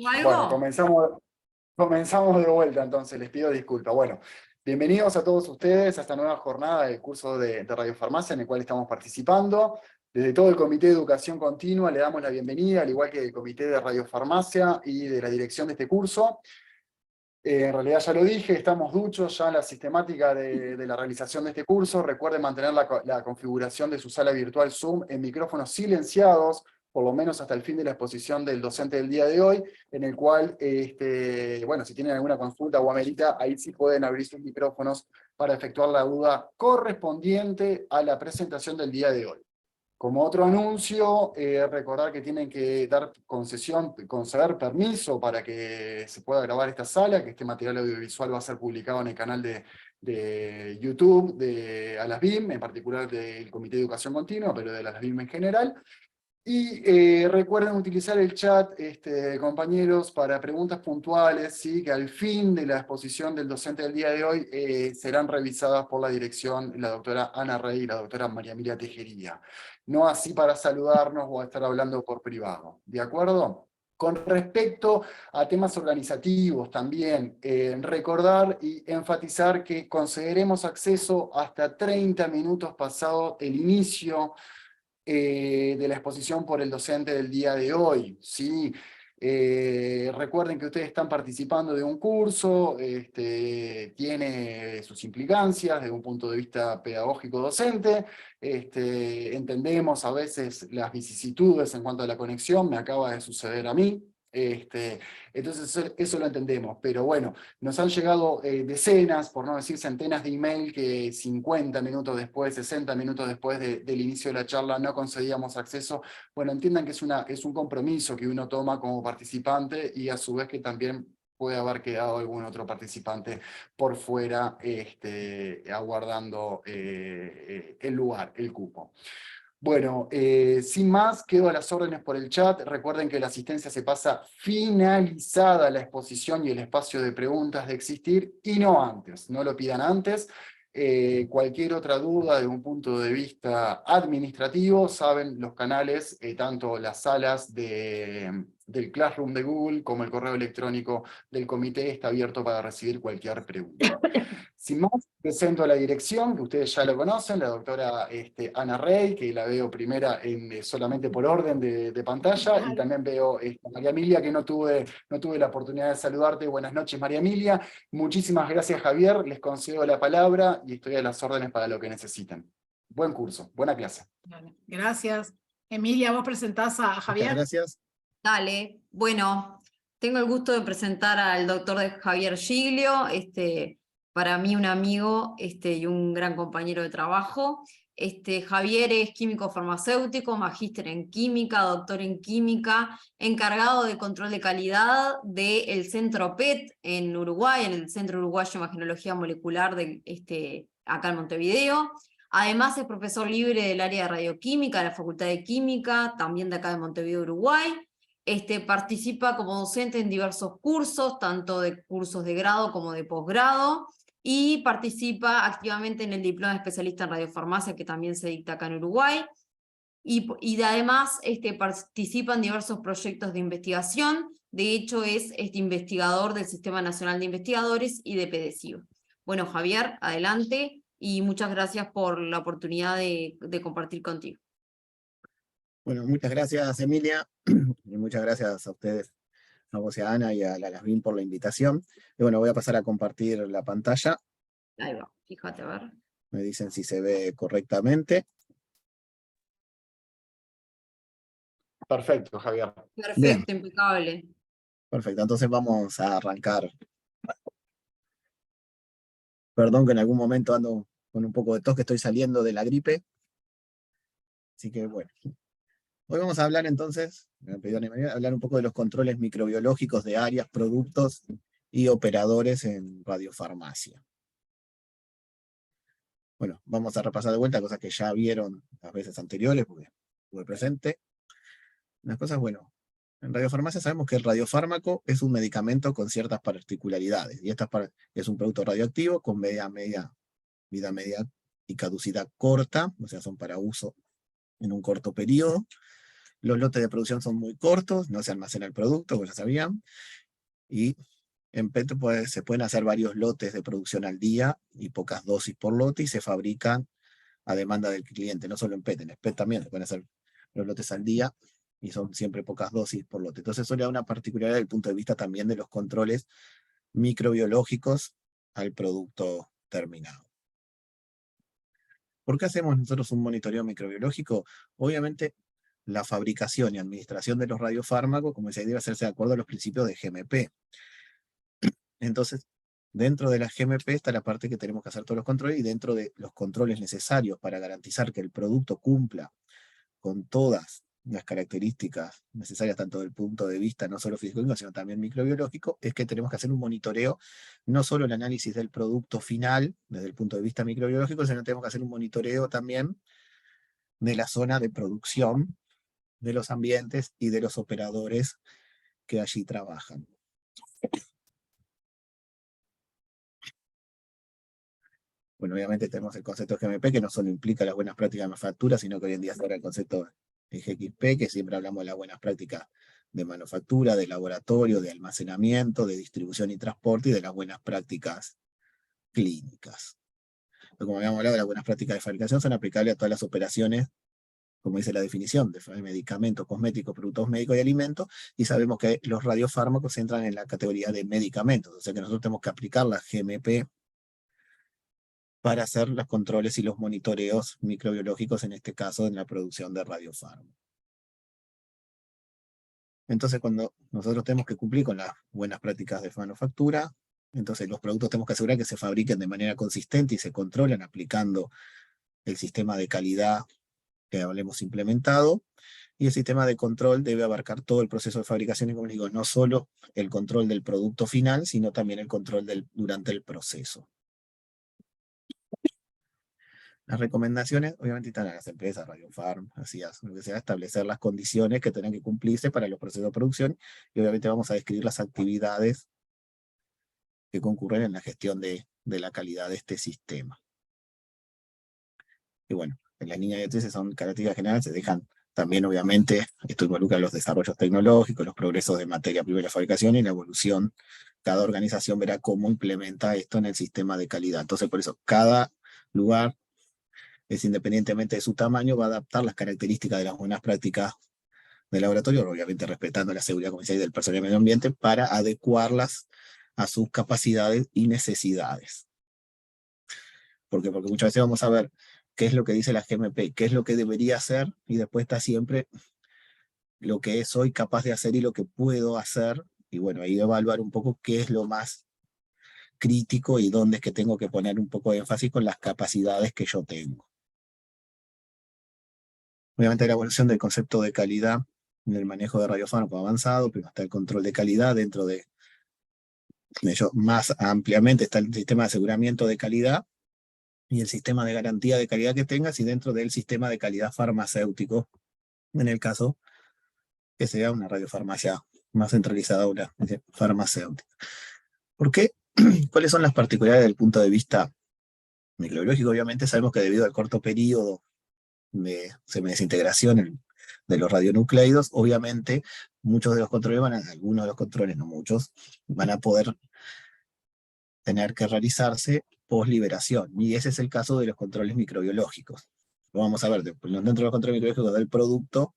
¿O algo? Bueno, comenzamos de vuelta entonces, les pido disculpas. Bueno, bienvenidos a todos ustedes a esta nueva jornada del curso de radiofarmacia en el cual estamos participando. Desde todo el Comité de Educación Continua le damos la bienvenida, al igual que el Comité de Radiofarmacia y de la dirección de este curso. En realidad ya lo dije, estamos duchos ya en la sistemática de la realización de este curso. Recuerden mantener la configuración de su sala virtual Zoom en micrófonos silenciados, por lo menos hasta el fin de la exposición del docente del día de hoy, en el cual, bueno, si tienen alguna consulta o amerita, ahí sí pueden abrir sus micrófonos para efectuar la duda correspondiente a la presentación del día de hoy. Como otro anuncio, recordar que tienen que conceder permiso para que se pueda grabar esta sala, que este material audiovisual va a ser publicado en el canal de YouTube de ALASBIM, en particular del Comité de Educación Continua, pero de ALASBIM en general. Y recuerden utilizar el chat, compañeros, para preguntas puntuales, ¿sí? Que al fin de la exposición del docente del día de hoy serán revisadas por la dirección, la doctora Ana Rey y la doctora María Emilia Tejería. No así para saludarnos o estar hablando por privado, ¿de acuerdo? Con respecto a temas organizativos también, recordar y enfatizar que concederemos acceso hasta 30 minutos pasado el inicio de la exposición por el docente del día de hoy, ¿sí? Recuerden que ustedes están participando de un curso, tiene sus implicancias desde un punto de vista pedagógico docente, entendemos a veces las vicisitudes en cuanto a la conexión, me acaba de suceder a mí, entonces eso lo entendemos, pero bueno, nos han llegado decenas, por no decir centenas de email que 50 minutos después, 60 minutos después del inicio de la charla no concedíamos acceso. Bueno, entiendan que es un compromiso que uno toma como participante y a su vez que también puede haber quedado algún otro participante por fuera aguardando el lugar, el cupo. Bueno, sin más, quedo a las órdenes por el chat. Recuerden que la asistencia se pasa finalizada la exposición y el espacio de preguntas de existir, y no antes, no lo pidan antes. Cualquier otra duda de un punto de vista administrativo, saben los canales, tanto las salas del Classroom de Google como el correo electrónico del comité está abierto para recibir cualquier pregunta. Sin más, presento a la dirección, que ustedes ya lo conocen, la doctora Ana Rey, que la veo primera solamente por orden de pantalla, y también veo a María Emilia, que no tuve la oportunidad de saludarte. Buenas noches, María Emilia. Muchísimas gracias, Javier, les concedo la palabra y estoy a las órdenes para lo que necesiten. Buen curso, buena clase. Gracias. Emilia, ¿vos presentás a Javier? Muchas gracias. Dale, bueno, tengo el gusto de presentar al doctor Javier Giglio, para mí un amigo y un gran compañero de trabajo. Javier es químico farmacéutico, magíster en química, doctor en química, encargado de control de calidad del Centro PET en Uruguay, en el Centro Uruguayo de Imagenología Molecular acá en Montevideo. Además es profesor libre del área de radioquímica de la Facultad de Química, también de acá de Montevideo, Uruguay. Participa como docente en diversos cursos, tanto de cursos de grado como de posgrado, y participa activamente en el diploma de especialista en radiofarmacia, que también se dicta acá en Uruguay, y además participa en diversos proyectos de investigación. De hecho es investigador del Sistema Nacional de Investigadores y de PDCIO. Bueno, Javier, adelante, y muchas gracias por la oportunidad de compartir contigo. Bueno, muchas gracias, Emilia, y muchas gracias a ustedes, a vos y a Ana y a la Lasbin por la invitación. Y bueno, voy a pasar a compartir la pantalla. Ahí va, fíjate, a ver. Me dicen si se ve correctamente. Perfecto, Javier. Perfecto, Bien. impecable. Perfecto, entonces vamos a arrancar. Perdón que en algún momento ando con un poco de tos, que estoy saliendo de la gripe. Así que bueno. Hoy vamos a hablar entonces, me han pedido a Ana, hablar un poco de los controles microbiológicos de áreas, productos y operadores en radiofarmacia. Bueno, vamos a repasar de vuelta cosas que ya vieron las veces anteriores, porque estuve presente. Las cosas, bueno, en radiofarmacia sabemos que el radiofármaco es un medicamento con ciertas particularidades, y es un producto radioactivo con vida media y caducidad corta, o sea, son para uso en un corto periodo, Los lotes de producción son muy cortos, no se almacena el producto, como ya sabían, y en PET se pueden hacer varios lotes de producción al día y pocas dosis por lote, y se fabrican a demanda del cliente, no solo en PET, en SPET también se pueden hacer los lotes al día, y son siempre pocas dosis por lote. Entonces eso le da una particularidad desde el punto de vista también de los controles microbiológicos al producto terminado. ¿Por qué hacemos nosotros un monitoreo microbiológico? Obviamente, la fabricación y administración de los radiofármacos, como decía, debe hacerse de acuerdo a los principios de GMP. Entonces, dentro de la GMP está la parte que tenemos que hacer todos los controles, y dentro de los controles necesarios para garantizar que el producto cumpla con todas las características necesarias, tanto desde el punto de vista no solo físico, sino también microbiológico, es que tenemos que hacer un monitoreo, no solo el análisis del producto final, desde el punto de vista microbiológico, sino tenemos que hacer un monitoreo también de la zona de producción, de los ambientes y de los operadores que allí trabajan. Bueno, obviamente tenemos el concepto de GMP, que no solo implica las buenas prácticas de manufactura, sino que hoy en día está el concepto de GXP, que siempre hablamos de las buenas prácticas de manufactura, de laboratorio, de almacenamiento, de distribución y transporte, y de las buenas prácticas clínicas. Pero como habíamos hablado, las buenas prácticas de fabricación son aplicables a todas las operaciones, como dice la definición, de medicamentos, cosméticos, productos médicos y alimentos, y sabemos que los radiofármacos entran en la categoría de medicamentos, o sea que nosotros tenemos que aplicar la GMP para hacer los controles y los monitoreos microbiológicos, en este caso en la producción de radiofármacos. Entonces, cuando nosotros tenemos que cumplir con las buenas prácticas de manufactura, entonces los productos tenemos que asegurar que se fabriquen de manera consistente y se controlan aplicando el sistema de calidad que hablemos implementado, y el sistema de control debe abarcar todo el proceso de fabricación, y como les digo, no solo el control del producto final, sino también el control durante el proceso. Las recomendaciones, obviamente, están a las empresas, Radiopharm, así lo que sea, establecer las condiciones que tengan que cumplirse para los procesos de producción, y obviamente vamos a describir las actividades que concurren en la gestión de la calidad de este sistema. Y bueno, en la línea de 13 son características generales, se dejan también, obviamente, esto involucra los desarrollos tecnológicos, los progresos de materia prima y la fabricación y la evolución. Cada organización verá cómo implementa esto en el sistema de calidad. Entonces, por eso, cada lugar, independientemente de su tamaño, va a adaptar las características de las buenas prácticas del laboratorio, obviamente respetando la seguridad comercial y del personal y medio ambiente, para adecuarlas a sus capacidades y necesidades. Porque muchas veces vamos a ver qué es lo que dice la GMP, qué es lo que debería hacer, y después está siempre lo que soy capaz de hacer y lo que puedo hacer, y bueno, ahí evaluar un poco qué es lo más crítico y dónde es que tengo que poner un poco de énfasis con las capacidades que yo tengo. Obviamente la evolución del concepto de calidad en el manejo de radiofármacos avanzado, pero está el control de calidad. Dentro de ello más ampliamente está el sistema de aseguramiento de calidad y el sistema de garantía de calidad que tengas, y dentro del sistema de calidad farmacéutico, en el caso que sea una radiofarmacia más centralizada, una farmacéutica. ¿Por qué? ¿Cuáles son las particularidades desde el punto de vista microbiológico? Obviamente sabemos que debido al corto periodo de semidesintegración de los radionucleidos, obviamente muchos de los controles algunos de los controles, no muchos, van a poder tener que realizarse post-liberación, y ese es el caso de los controles microbiológicos. Lo vamos a ver dentro de los controles microbiológicos del producto.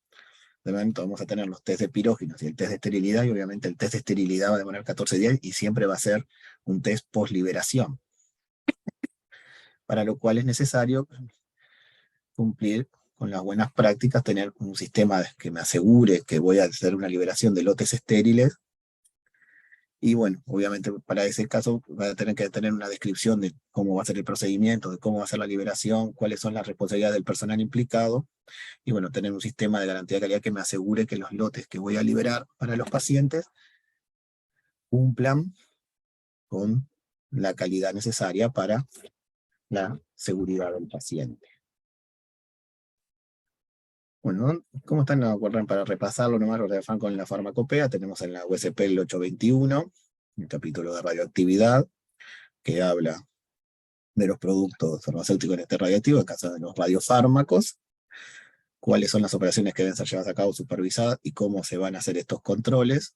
De momento vamos a tener los test de pirógenos y el test de esterilidad, y obviamente el test de esterilidad va a demorar 14 días y siempre va a ser un test post-liberación, para lo cual es necesario cumplir con las buenas prácticas, tener un sistema que me asegure que voy a hacer una liberación de lotes estériles. Y bueno, obviamente para ese caso va a tener que tener una descripción de cómo va a ser el procedimiento, de cómo va a ser la liberación, cuáles son las responsabilidades del personal implicado, y bueno, tener un sistema de garantía de calidad que me asegure que los lotes que voy a liberar para los pacientes cumplan con la calidad necesaria para la seguridad del paciente. Bueno, ¿cómo están? Para repasarlo nomás, lo refan con la farmacopea. Tenemos en la USP el 821, el capítulo de radioactividad, que habla de los productos farmacéuticos en este radioactivo, en caso de los radiofármacos. cuáles son las operaciones que deben ser llevadas a cabo supervisadas y cómo se van a hacer estos controles.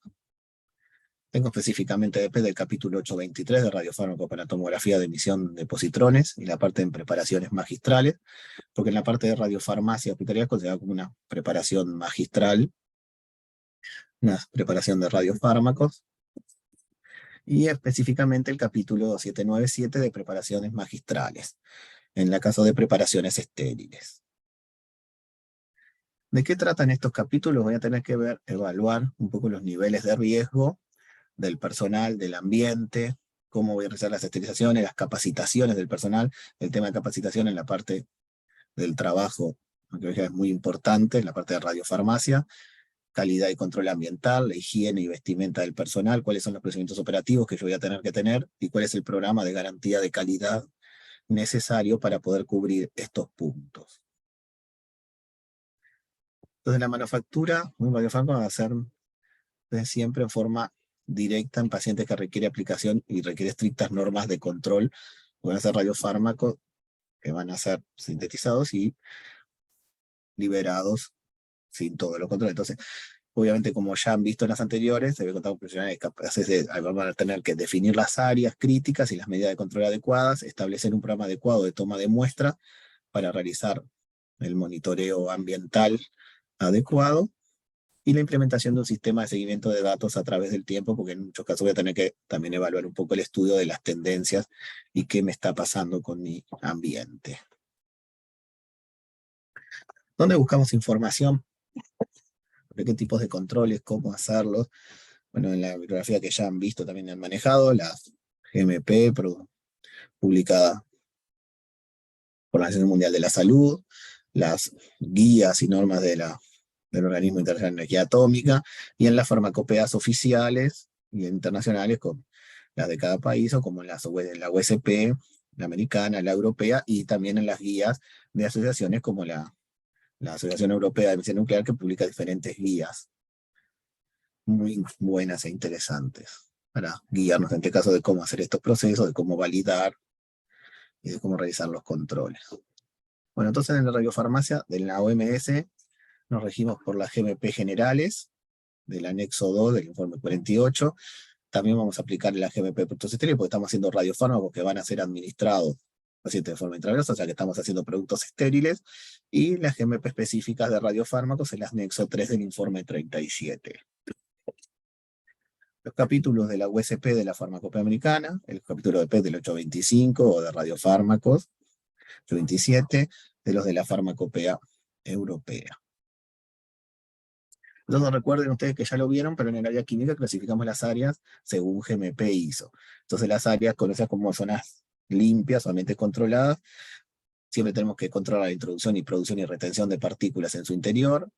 Tengo específicamente después del capítulo 823 de radiofármaco para tomografía de emisión de positrones y la parte en preparaciones magistrales, porque en la parte de radiofarmacia hospitalaria se da como una preparación magistral, una preparación de radiofármacos, y específicamente el capítulo 797 de preparaciones magistrales, en el caso de preparaciones estériles. ¿De qué tratan estos capítulos? Voy a tener que evaluar un poco los niveles de riesgo del personal, del ambiente, cómo voy a realizar las esterilizaciones, las capacitaciones del personal, el tema de capacitación en la parte del trabajo, que es muy importante, en la parte de radiofarmacia, calidad y control ambiental, la higiene y vestimenta del personal, cuáles son los procedimientos operativos que yo voy a tener que tener y cuál es el programa de garantía de calidad necesario para poder cubrir estos puntos. Entonces la manufactura, un radiofármaco va a ser siempre en forma directa en pacientes que requiere aplicación y requiere estrictas normas de control. Van a ser radiofármacos que van a ser sintetizados y liberados sin todo lo control. Entonces, obviamente, como ya han visto en las anteriores, debe contar con profesionales capaces de, van a tener que definir las áreas críticas y las medidas de control adecuadas, establecer un programa adecuado de toma de muestra para realizar el monitoreo ambiental adecuado, y la implementación de un sistema de seguimiento de datos a través del tiempo, porque en muchos casos voy a tener que también evaluar un poco el estudio de las tendencias y qué me está pasando con mi ambiente. ¿Dónde buscamos información? ¿De qué tipos de controles? ¿Cómo hacerlos? Bueno, en la bibliografía que ya han visto también han manejado, la GMP, publicada por la Organización Mundial de la Salud, las guías y normas del Organismo Internacional de Energía Atómica, y en las farmacopeas oficiales y internacionales, con las de cada país, o como en la USP, la americana, la europea, y también en las guías de asociaciones como la Asociación Europea de Medicina Nuclear, que publica diferentes guías muy buenas e interesantes para guiarnos en este caso de cómo hacer estos procesos, de cómo validar y de cómo realizar los controles. Bueno, entonces en la radiofarmacia de la OMS nos regimos por las GMP generales del anexo 2 del informe 48. También vamos a aplicar la GMP productos estériles porque estamos haciendo radiofármacos que van a ser administrados pacientes de forma intravenosa, o sea que estamos haciendo productos estériles, y las GMP específicas de radiofármacos en el anexo 3 del informe 37. Los capítulos de la USP de la farmacopea americana, el capítulo de PET del 825 o de radiofármacos, 827, de los de la farmacopea europea. Entonces recuerden ustedes que ya lo vieron, pero en el área química clasificamos las áreas según GMP ISO. Entonces las áreas conocidas como zonas limpias, solamente controladas, siempre tenemos que controlar la introducción y producción y retención de partículas en su interior,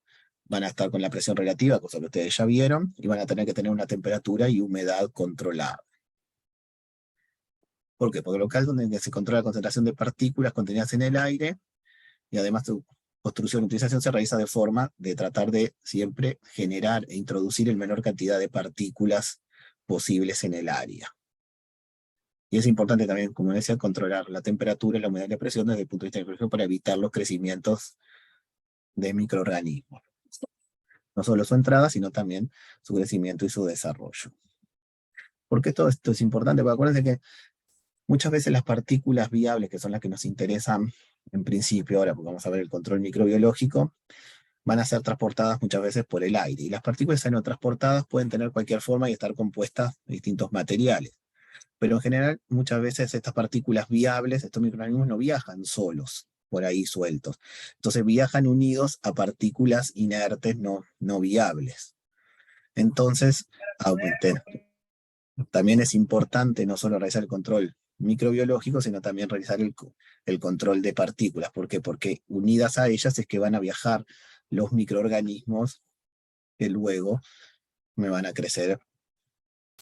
van a estar con la presión relativa, cosa que ustedes ya vieron, y van a tener que tener una temperatura y humedad controlada. ¿Por qué? Porque local donde se controla la concentración de partículas contenidas en el aire, y además su construcción y utilización se realiza de forma de tratar de siempre generar e introducir el menor cantidad de partículas posibles en el área. Y es importante también, como decía, controlar la temperatura y la humedad y la presión desde el punto de vista de la microbiología para evitar los crecimientos de microorganismos. No solo su entrada, sino también su crecimiento y su desarrollo. ¿Por qué todo esto es importante? Porque acuérdense que muchas veces las partículas viables, que son las que nos interesan en principio ahora, porque vamos a ver el control microbiológico, van a ser transportadas muchas veces por el aire. Y las partículas transportadas pueden tener cualquier forma y estar compuestas de distintos materiales. Pero en general, muchas veces estas partículas viables, estos microorganismos no viajan solos, por ahí sueltos. Entonces viajan unidos a partículas inertes no viables. Entonces, también es importante no solo realizar el control microbiológico, sino también realizar el control de partículas. ¿Por qué? Porque unidas a ellas es que van a viajar los microorganismos que luego me van a crecer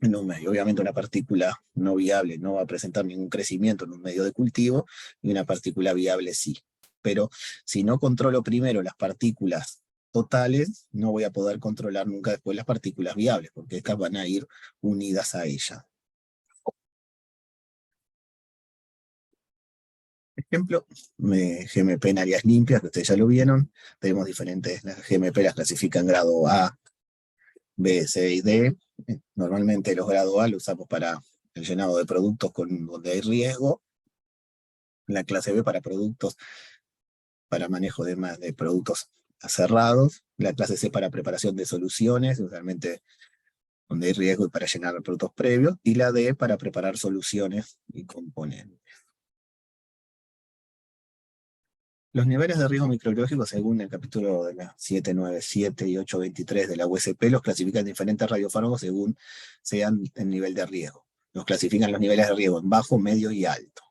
en un medio. Obviamente una partícula no viable no va a presentar ningún crecimiento en un medio de cultivo, y una partícula viable sí. Pero si no controlo primero las partículas totales, no voy a poder controlar nunca después las partículas viables, porque estas van a ir unidas a ellas. ejemplo, GMP en áreas limpias, que ustedes ya lo vieron. Tenemos diferentes, las GMP las clasifican en grado A, B, C y D. Normalmente los grado A los usamos para el llenado de productos donde hay riesgo. La clase B para productos, para manejo de productos cerrados. La clase C para preparación de soluciones, usualmente donde hay riesgo y para llenar productos previos. Y la D para preparar soluciones y componentes. Los niveles de riesgo microbiológico, según el capítulo de la 797 y 823 de la USP, los clasifican diferentes radiofármacos según sean el nivel de riesgo. Los clasifican los niveles de riesgo en bajo, medio y alto.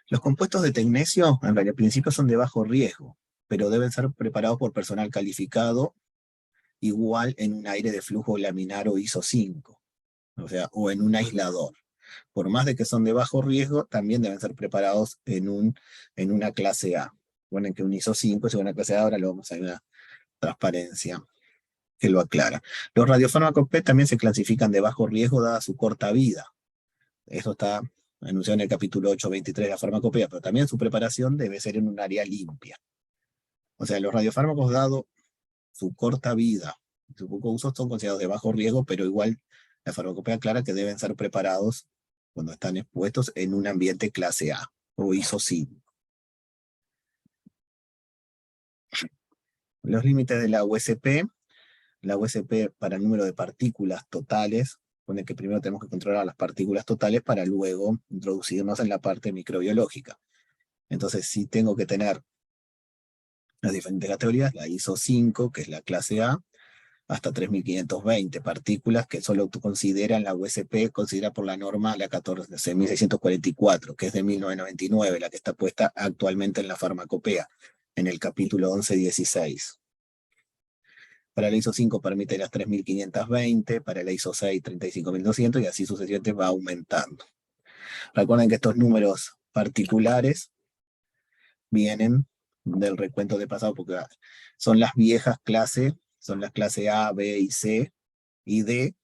Los compuestos de tecnecio, en realidad, al principio son de bajo riesgo, pero deben ser preparados por personal calificado, igual en un aire de flujo laminar o ISO 5, o en un aislador. Por más de que son de bajo riesgo, también deben ser preparados en una clase A. Bueno, que un ISO 5 es una clase A, ahora lo vamos a ver una transparencia que lo aclara. Los radiofármacos P también se clasifican de bajo riesgo dada su corta vida. Eso está anunciado en el capítulo 823 de la farmacopea, pero también su preparación debe ser en un área limpia. O sea, los radiofármacos, dado su corta vida, su poco uso, son considerados de bajo riesgo, pero igual la farmacopea aclara que deben ser preparados cuando están expuestos en un ambiente clase A o ISO 5. Los límites de la USP para el número de partículas totales, pone que primero tenemos que controlar las partículas totales para luego introducirnos en la parte microbiológica. Entonces sí tengo que tener las diferentes categorías, la ISO 5, que es la clase A, hasta 3520 partículas que solo consideran la USP, considera por la norma la 14.644, que es de 1999, la que está puesta actualmente en la farmacopea, en el capítulo 11.16. Para la ISO 5 permite las 3520, para la ISO 6 35.200 y así sucesivamente va aumentando. Recuerden que estos números particulares vienen del recuento de pasado porque son las viejas clases, son las clases A, B y C y D,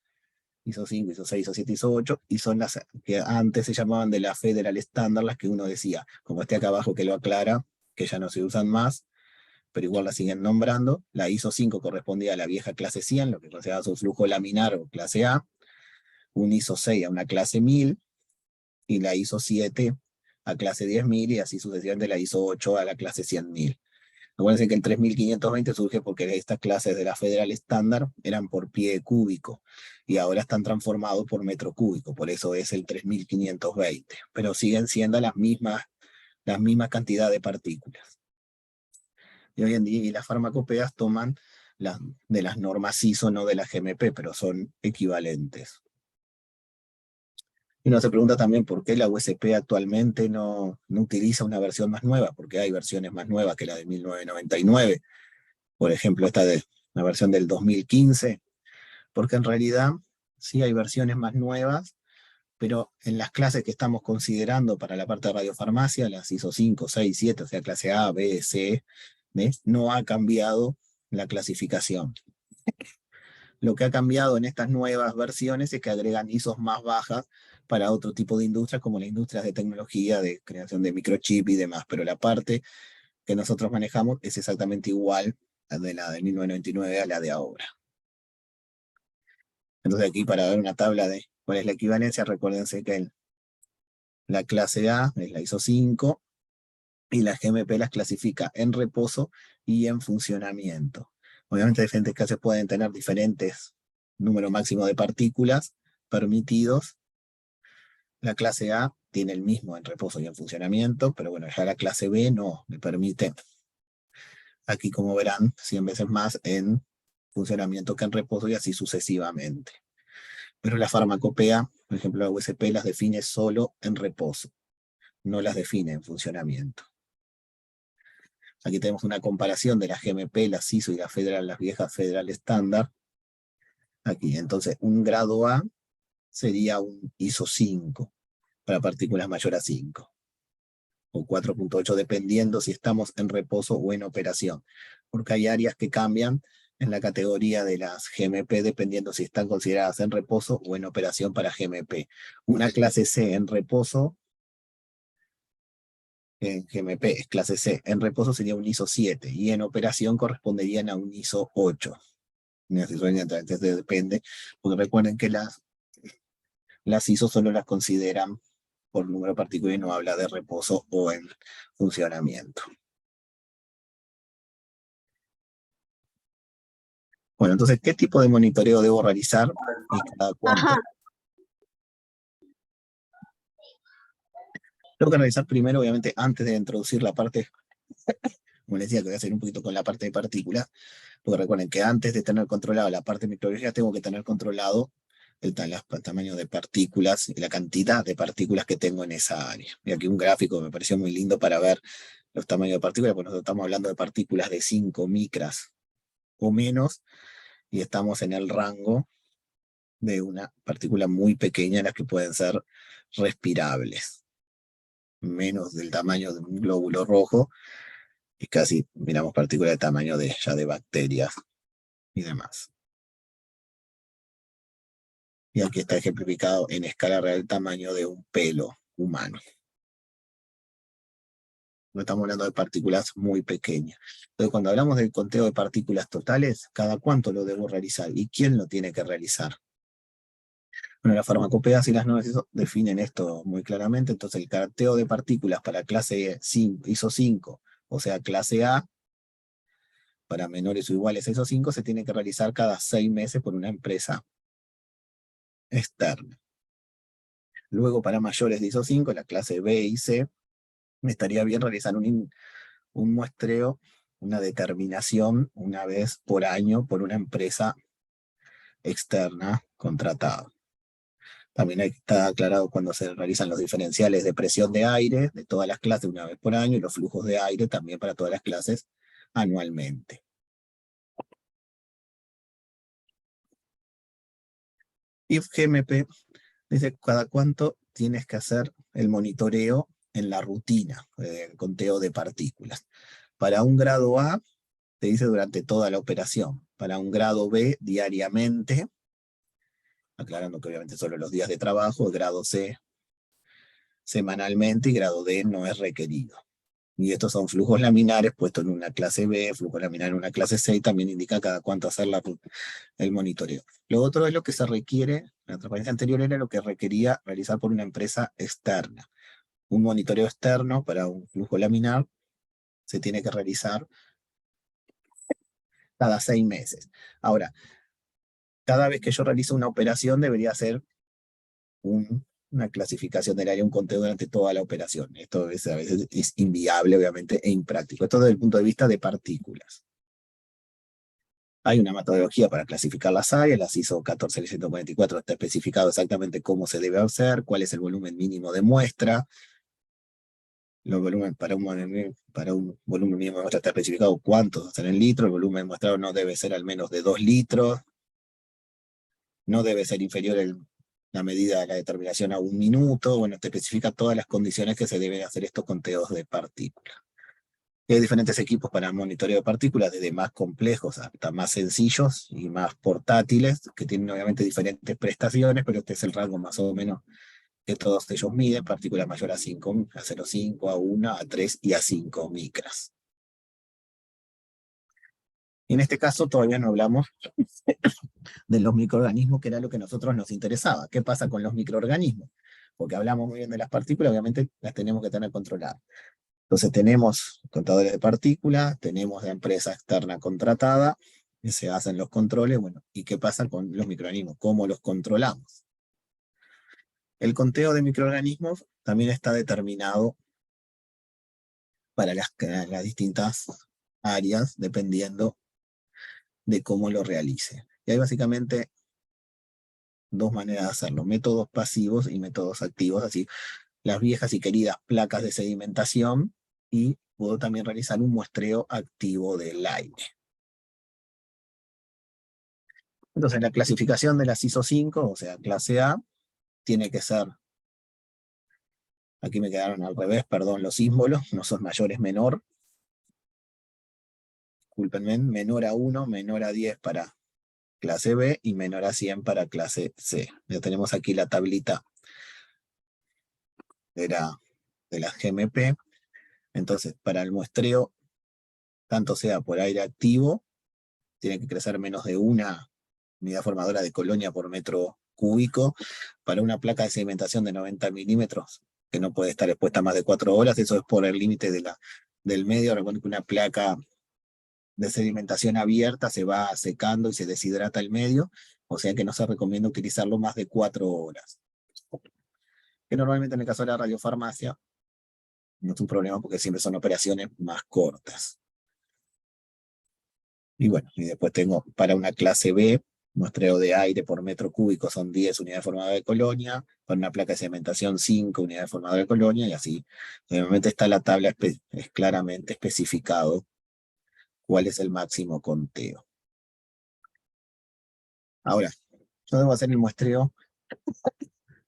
ISO 5, ISO 6, ISO 7, ISO 8, y son las que antes se llamaban de la Federal Standard, las que uno decía, como este acá abajo que lo aclara, que ya no se usan más, pero igual la siguen nombrando. La ISO 5 correspondía a la vieja clase 100, lo que consideraba su flujo laminar o clase A, un ISO 6 a una clase 1000, y la ISO 7 a clase 10.000, y así sucesivamente la ISO 8 a la clase 100.000. Acuérdense que el 3520 surge porque estas clases de la Federal Standard eran por pie cúbico, y ahora están transformados por metro cúbico, por eso es el 3520, pero siguen siendo la misma cantidad de partículas. Y hoy en día las farmacopeas toman de las normas ISO, no de la GMP, pero son equivalentes. Y uno se pregunta también por qué la USP actualmente no utiliza una versión más nueva, porque hay versiones más nuevas que la de 1999. Por ejemplo, esta de la versión del 2015, porque en realidad sí hay versiones más nuevas, pero en las clases que estamos considerando para la parte de radiofarmacia, las ISO 5, 6, 7, o sea, clase A, B, C, ¿ves? No ha cambiado la clasificación. Lo que ha cambiado en estas nuevas versiones es que agregan ISOs más bajas para otro tipo de industrias, como las industrias de tecnología, de creación de microchip y demás, pero la parte que nosotros manejamos es exactamente igual a de la de 1999 a la de ahora. Entonces aquí, para ver una tabla de cuál es la equivalencia, recuérdense que la clase A es la ISO 5 y la GMP las clasifica en reposo y en funcionamiento. Obviamente diferentes clases pueden tener diferentes números máximos de partículas permitidos. La clase A tiene el mismo en reposo y en funcionamiento, pero bueno, ya la clase B no le permite, aquí como verán, 100 veces más en funcionamiento que en reposo y así sucesivamente. Pero la farmacopea, por ejemplo, la USP las define solo en reposo, no las define en funcionamiento. Aquí tenemos una comparación de la GMP, la ISO y las viejas Federal Standard. Aquí, entonces, un grado A sería un ISO 5 para partículas mayor a 5. O 4.8, dependiendo si estamos en reposo o en operación. Porque hay áreas que cambian en la categoría de las GMP, dependiendo si están consideradas en reposo o en operación para GMP. Una clase C en reposo en GMP es clase C, en reposo sería un ISO 7 y en operación corresponderían a un ISO 8. Entonces depende, porque recuerden que las ISO solo las consideran por número particular y no habla de reposo o en funcionamiento. Bueno, entonces, ¿qué tipo de monitoreo debo realizar y cada cuánto? Ajá. Tengo que realizar primero, obviamente, antes de introducir la parte, como les decía, que voy a hacer un poquito con la parte de partículas, porque recuerden que antes de tener controlado la parte de microbiología, tengo que tener controlado el tamaño de partículas y la cantidad de partículas que tengo en esa área. Y aquí un gráfico que me pareció muy lindo para ver los tamaños de partículas, porque nosotros estamos hablando de partículas de 5 micras o menos, y estamos en el rango de una partícula muy pequeña, las que pueden ser respirables, menos del tamaño de un glóbulo rojo, y casi miramos partículas de tamaño ya de bacterias y demás. Y aquí está ejemplificado en escala real el tamaño de un pelo humano. No estamos hablando de partículas muy pequeñas. Entonces, cuando hablamos del conteo de partículas totales, ¿cada cuánto lo debo realizar? ¿Y quién lo tiene que realizar? Bueno, las farmacopeas y las normas ISO definen esto muy claramente. Entonces, el conteo de partículas para clase 5, ISO 5, o sea, clase A, para menores o iguales a ISO 5, se tiene que realizar cada 6 meses por una empresa externa. Luego, para mayores de ISO 5, la clase B y C, estaría bien realizar un muestreo, una determinación una vez por año por una empresa externa contratada. También está aclarado cuando se realizan los diferenciales de presión de aire de todas las clases una vez por año y los flujos de aire también para todas las clases anualmente. Y GMP dice cada cuánto tienes que hacer el monitoreo en la rutina, el conteo de partículas. Para un grado A, te dice durante toda la operación. Para un grado B, diariamente, aclarando que obviamente solo los días de trabajo, grado C, semanalmente, y grado D no es requerido. Y estos son flujos laminares puestos en una clase B, flujo laminar en una clase C, y también indica cada cuánto hacer el monitoreo. Lo otro es lo que se requiere, la transparencia anterior era lo que requería realizar por una empresa externa. Un monitoreo externo para un flujo laminar se tiene que realizar cada 6 meses. Ahora, cada vez que yo realizo una operación debería ser una clasificación del área, un conteo durante toda la operación. Esto a veces es inviable, obviamente, e impráctico. Esto desde el punto de vista de partículas. Hay una metodología para clasificar las áreas, las ISO 14644 está especificado exactamente cómo se debe hacer, cuál es el volumen mínimo de muestra. Los volúmenes para un volumen mínimo de muestra está especificado cuántos hacen en litros, el volumen muestrado no debe ser al menos de 2 litros, no debe ser inferior la medida de la determinación a 1 minuto. Bueno, te especifica todas las condiciones que se deben hacer estos conteos de partículas. Hay diferentes equipos para monitoreo de partículas, desde más complejos hasta más sencillos y más portátiles, que tienen obviamente diferentes prestaciones, pero este es el rango más o menos que todos ellos miden, partículas mayor a 5, a 0,5, a 1, a 3 y a 5 micras. Y en este caso todavía no hablamos de los microorganismos, que era lo que a nosotros nos interesaba. ¿Qué pasa con los microorganismos? Porque hablamos muy bien de las partículas, obviamente las tenemos que tener controladas. Entonces tenemos contadores de partículas, tenemos la empresa externa contratada, y se hacen los controles. Bueno, ¿y qué pasa con los microorganismos? ¿Cómo los controlamos? El conteo de microorganismos también está determinado para las distintas áreas, dependiendo de cómo lo realice. Y hay básicamente dos maneras de hacerlo, métodos pasivos y métodos activos, así las viejas y queridas placas de sedimentación, y puedo también realizar un muestreo activo del aire. Entonces, la clasificación de las ISO 5, o sea, clase A, tiene que ser, aquí me quedaron al revés, perdón, los símbolos, no son mayor es menor, discúlpenme, menor a 1, menor a 10 para clase B y menor a 100 para clase C. Ya tenemos aquí la tablita de la GMP. Entonces, para el muestreo, tanto sea por aire activo, tiene que crecer menos de 1 unidad formadora de colonia por metro cúbico. Para una placa de sedimentación de 90 milímetros, que no puede estar expuesta más de 4 horas, eso es por el límite del medio. Recuerden que una placa de sedimentación abierta se va secando y se deshidrata el medio, o sea que no se recomienda utilizarlo más de 4 horas. Que normalmente en el caso de la radiofarmacia no es un problema porque siempre son operaciones más cortas. Y bueno, y después tengo para una clase B, muestreo de aire por metro cúbico son 10 unidades formadoras de colonia, para una placa de sedimentación 5 unidades formadoras de colonia, y así. Obviamente está la tabla, es claramente especificado cuál es el máximo conteo. Ahora, yo debo hacer el muestreo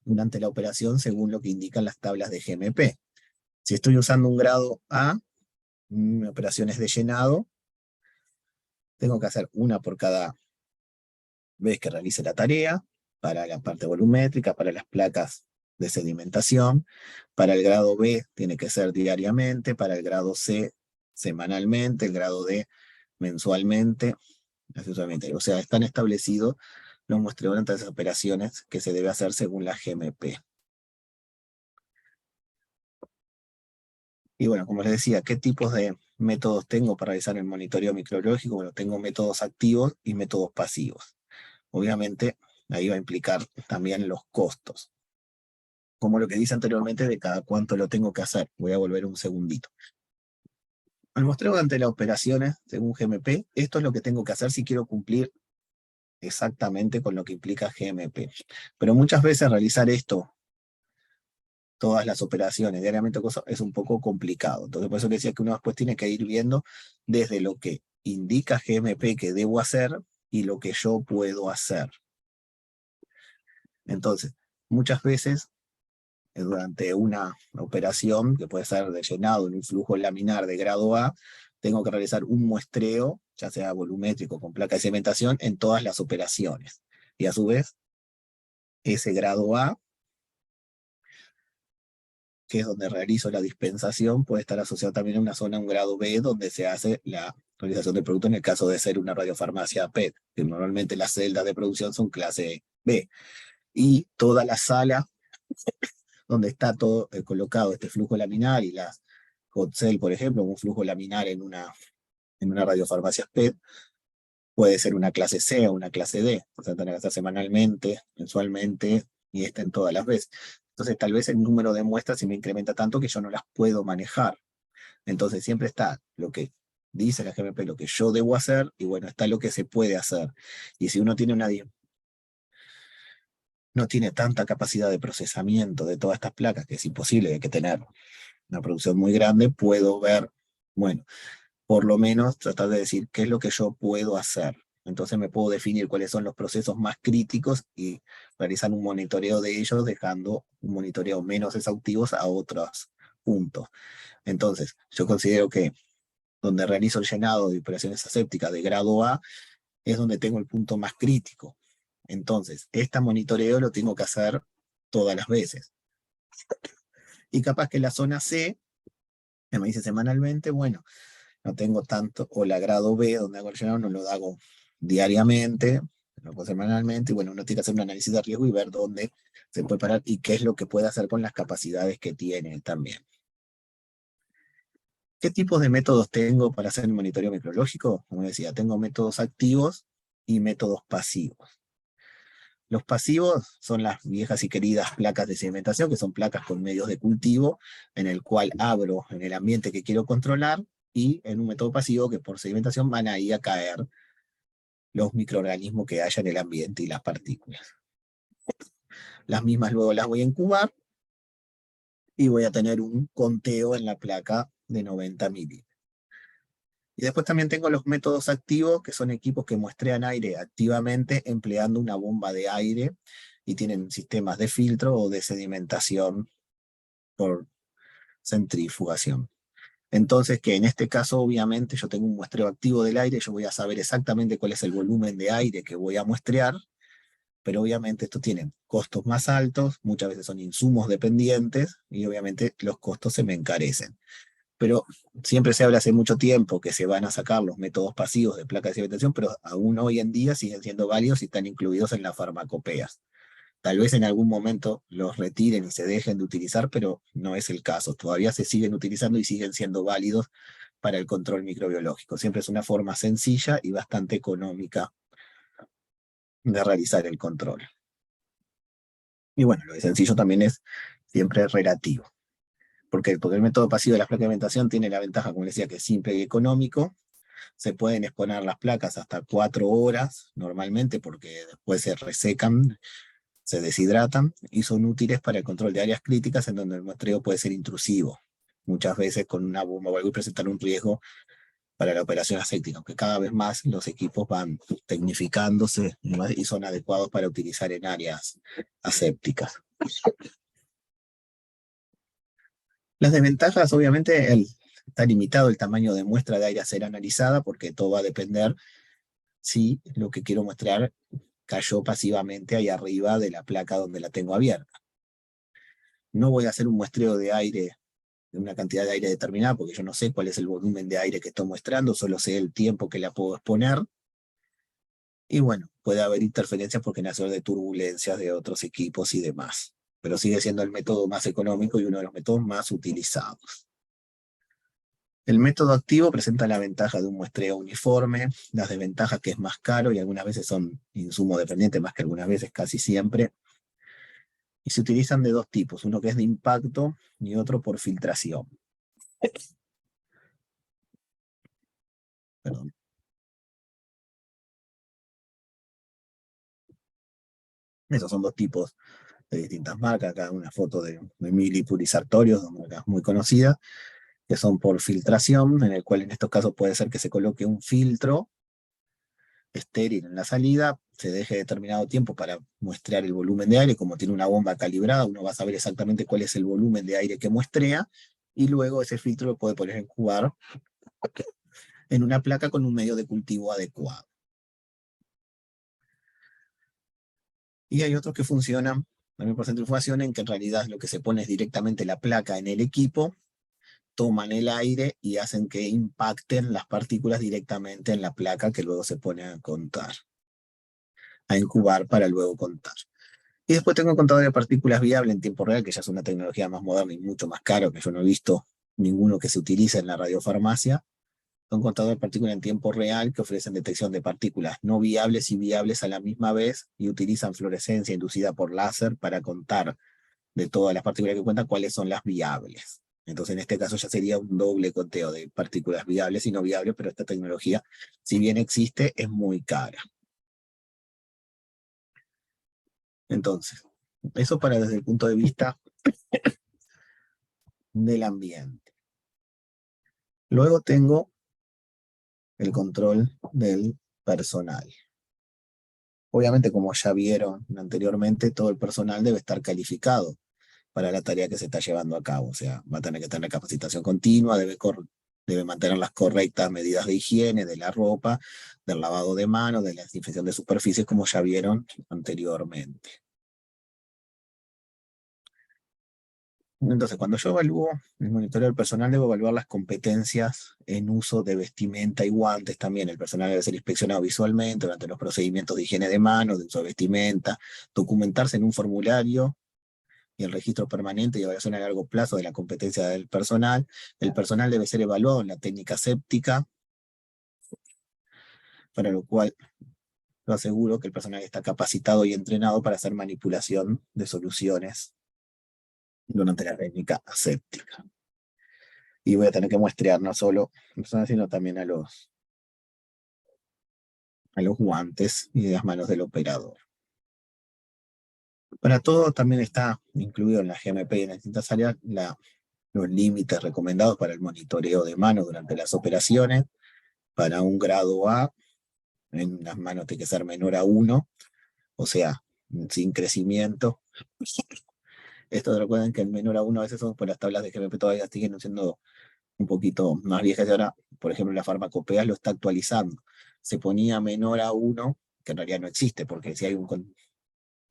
durante la operación según lo que indican las tablas de GMP. Si estoy usando un grado A, operaciones de llenado, tengo que hacer una por cada vez que realice la tarea, para la parte volumétrica, para las placas de sedimentación. Para el grado B tiene que ser diariamente, para el grado C semanalmente, el grado D mensualmente, así suavemente. O sea, están establecidos los muestreos durante las operaciones que se debe hacer según la GMP. Y bueno, como les decía, ¿qué tipos de métodos tengo para realizar el monitoreo microbiológico? Bueno, tengo métodos activos y métodos pasivos. Obviamente, ahí va a implicar también los costos. Como lo que dice anteriormente de cada cuánto lo tengo que hacer. Voy a volver un segundito. Al muestreo durante las operaciones, según GMP, esto es lo que tengo que hacer si quiero cumplir exactamente con lo que implica GMP. Pero muchas veces realizar esto, todas las operaciones diariamente, es un poco complicado. Entonces, por eso que decía que uno después tiene que ir viendo desde lo que indica GMP que debo hacer y lo que yo puedo hacer. Entonces, muchas veces, durante una operación, que puede ser de llenado en un flujo laminar de grado A, tengo que realizar un muestreo, ya sea volumétrico con placa de sedimentación, en todas las operaciones. Y a su vez, ese grado A, que es donde realizo la dispensación, puede estar asociado también a una zona, un grado B, donde se hace la realización del producto en el caso de ser una radiofarmacia PET, que normalmente las celdas de producción son clase B. Y toda la sala donde está todo colocado este flujo laminar y las hot cell, por ejemplo, un flujo laminar en una radiofarmacia PET, puede ser una clase C o una clase D, o sea, tener que hacer semanalmente, mensualmente, y estén todas las veces. Entonces, tal vez el número de muestras se me incrementa tanto que yo no las puedo manejar. Entonces, siempre está lo que dice la GMP, lo que yo debo hacer, y bueno, está lo que se puede hacer. Y si uno tiene no tiene tanta capacidad de procesamiento de todas estas placas, que es imposible, hay que tener una producción muy grande, puedo ver, bueno, por lo menos tratar de decir qué es lo que yo puedo hacer. Entonces me puedo definir cuáles son los procesos más críticos y realizar un monitoreo de ellos, dejando un monitoreo menos exhaustivo a otros puntos. Entonces, yo considero que donde realizo el llenado de operaciones asépticas de grado A es donde tengo el punto más crítico. Entonces, este monitoreo lo tengo que hacer todas las veces. Y capaz que la zona C, que me dice semanalmente, bueno, no tengo tanto, o la grado B, donde hago el llenado, no lo hago diariamente, lo hago semanalmente, y bueno, uno tiene que hacer un análisis de riesgo y ver dónde se puede parar y qué es lo que puede hacer con las capacidades que tiene también. ¿Qué tipos de métodos tengo para hacer el monitoreo microbiológico? Como decía, tengo métodos activos y métodos pasivos. Los pasivos son las viejas y queridas placas de sedimentación, que son placas con medios de cultivo, en el cual abro en el ambiente que quiero controlar, y en un método pasivo que por sedimentación van ahí a caer los microorganismos que haya en el ambiente y las partículas. Las mismas luego las voy a incubar y voy a tener un conteo en la placa de 90 milímetros. Y después también tengo los métodos activos, que son equipos que muestrean aire activamente empleando una bomba de aire y tienen sistemas de filtro o de sedimentación por centrifugación. Entonces, que en este caso, obviamente, yo tengo un muestreo activo del aire, yo voy a saber exactamente cuál es el volumen de aire que voy a muestrear, pero obviamente estos tienen costos más altos, muchas veces son insumos dependientes, y obviamente los costos se me encarecen. pero siempre se habla hace mucho tiempo que se van a sacar los métodos pasivos de placas de cimentación, pero aún hoy en día siguen siendo válidos y están incluidos en las farmacopeas. Tal vez en algún momento los retiren y se dejen de utilizar, pero no es el caso. Todavía se siguen utilizando y siguen siendo válidos para el control microbiológico. Siempre es una forma sencilla y bastante económica de realizar el control. Y bueno, lo de sencillo también es siempre relativo. Porque el método pasivo de las placas de cimentación tiene la ventaja, como les decía, que es simple y económico. Se pueden exponer las placas hasta 4 horas normalmente porque después se resecan, se deshidratan y son útiles para el control de áreas críticas en donde el muestreo puede ser intrusivo. Muchas veces con una bomba o algo y presentar un riesgo para la operación aséptica, aunque cada vez más los equipos van tecnificándose y son adecuados para utilizar en áreas asépticas. Las desventajas, obviamente, está limitado el tamaño de muestra de aire a ser analizada, porque todo va a depender si lo que quiero muestrear cayó pasivamente ahí arriba de la placa donde la tengo abierta. No voy a hacer un muestreo de aire, de una cantidad de aire determinada, porque yo no sé cuál es el volumen de aire que estoy muestrando, solo sé el tiempo que la puedo exponer. Y bueno, puede haber interferencias porque nació de turbulencias de otros equipos y demás. Pero sigue siendo el método más económico y uno de los métodos más utilizados. El método activo presenta la ventaja de un muestreo uniforme, las desventajas que es más caro y algunas veces son insumo dependiente, más que algunas veces casi siempre. Y se utilizan de dos tipos, uno que es de impacto y otro por filtración. Perdón. Esos son dos tipos de distintas marcas, acá una foto de Mili Sartorius, dos marcas muy conocidas, que son por filtración, en el cual en estos casos puede ser que se coloque un filtro estéril en la salida, se deje determinado tiempo para muestrear el volumen de aire, como tiene una bomba calibrada, uno va a saber exactamente cuál es el volumen de aire que muestrea, y luego ese filtro lo puede poner en incubar en una placa con un medio de cultivo adecuado. Y hay otros que funcionan también por centrifugación, en que en realidad lo que se pone es directamente la placa en el equipo, toman el aire y hacen que impacten las partículas directamente en la placa que luego se pone a contar, a incubar para luego contar. Y después tengo un contador de partículas viable en tiempo real, que ya es una tecnología más moderna y mucho más caro, que yo no he visto ninguno que se utilice en la radiofarmacia. Son contadores de partículas en tiempo real que ofrecen detección de partículas no viables y viables a la misma vez y utilizan fluorescencia inducida por láser para contar de todas las partículas que cuentan cuáles son las viables. Entonces en este caso ya sería un doble conteo de partículas viables y no viables, pero esta tecnología, si bien existe, es muy cara. Entonces, eso para desde el punto de vista del ambiente. Luego tengo el control del personal. Obviamente, como ya vieron anteriormente, todo el personal debe estar calificado para la tarea que se está llevando a cabo. O sea, va a tener que tener capacitación continua, debe mantener las correctas medidas de higiene, de la ropa, del lavado de manos, de la desinfección de superficies, como ya vieron anteriormente. Entonces, cuando yo evalúo el monitoreo del personal, debo evaluar las competencias en uso de vestimenta y guantes también. El personal debe ser inspeccionado visualmente durante los procedimientos de higiene de manos, de uso de vestimenta, documentarse en un formulario y el registro permanente y evaluación a largo plazo de la competencia del personal. El personal debe ser evaluado en la técnica séptica, para lo cual lo aseguro que el personal está capacitado y entrenado para hacer manipulación de soluciones durante la técnica aséptica. Y voy a tener que muestrear no solo personas, sino también a los guantes y las manos del operador. Para todo también está incluido en la GMP y en las distintas áreas los límites recomendados para el monitoreo de manos durante las operaciones. Para un grado A, en las manos tiene que ser menor a 1, o sea, sin crecimiento. Esto recuerden que el menor a 1 a veces son por las tablas de GMP todavía siguen siendo un poquito más viejas y ahora, por ejemplo, la farmacopea lo está actualizando. Se ponía menor a 1, que en realidad no existe, porque si hay un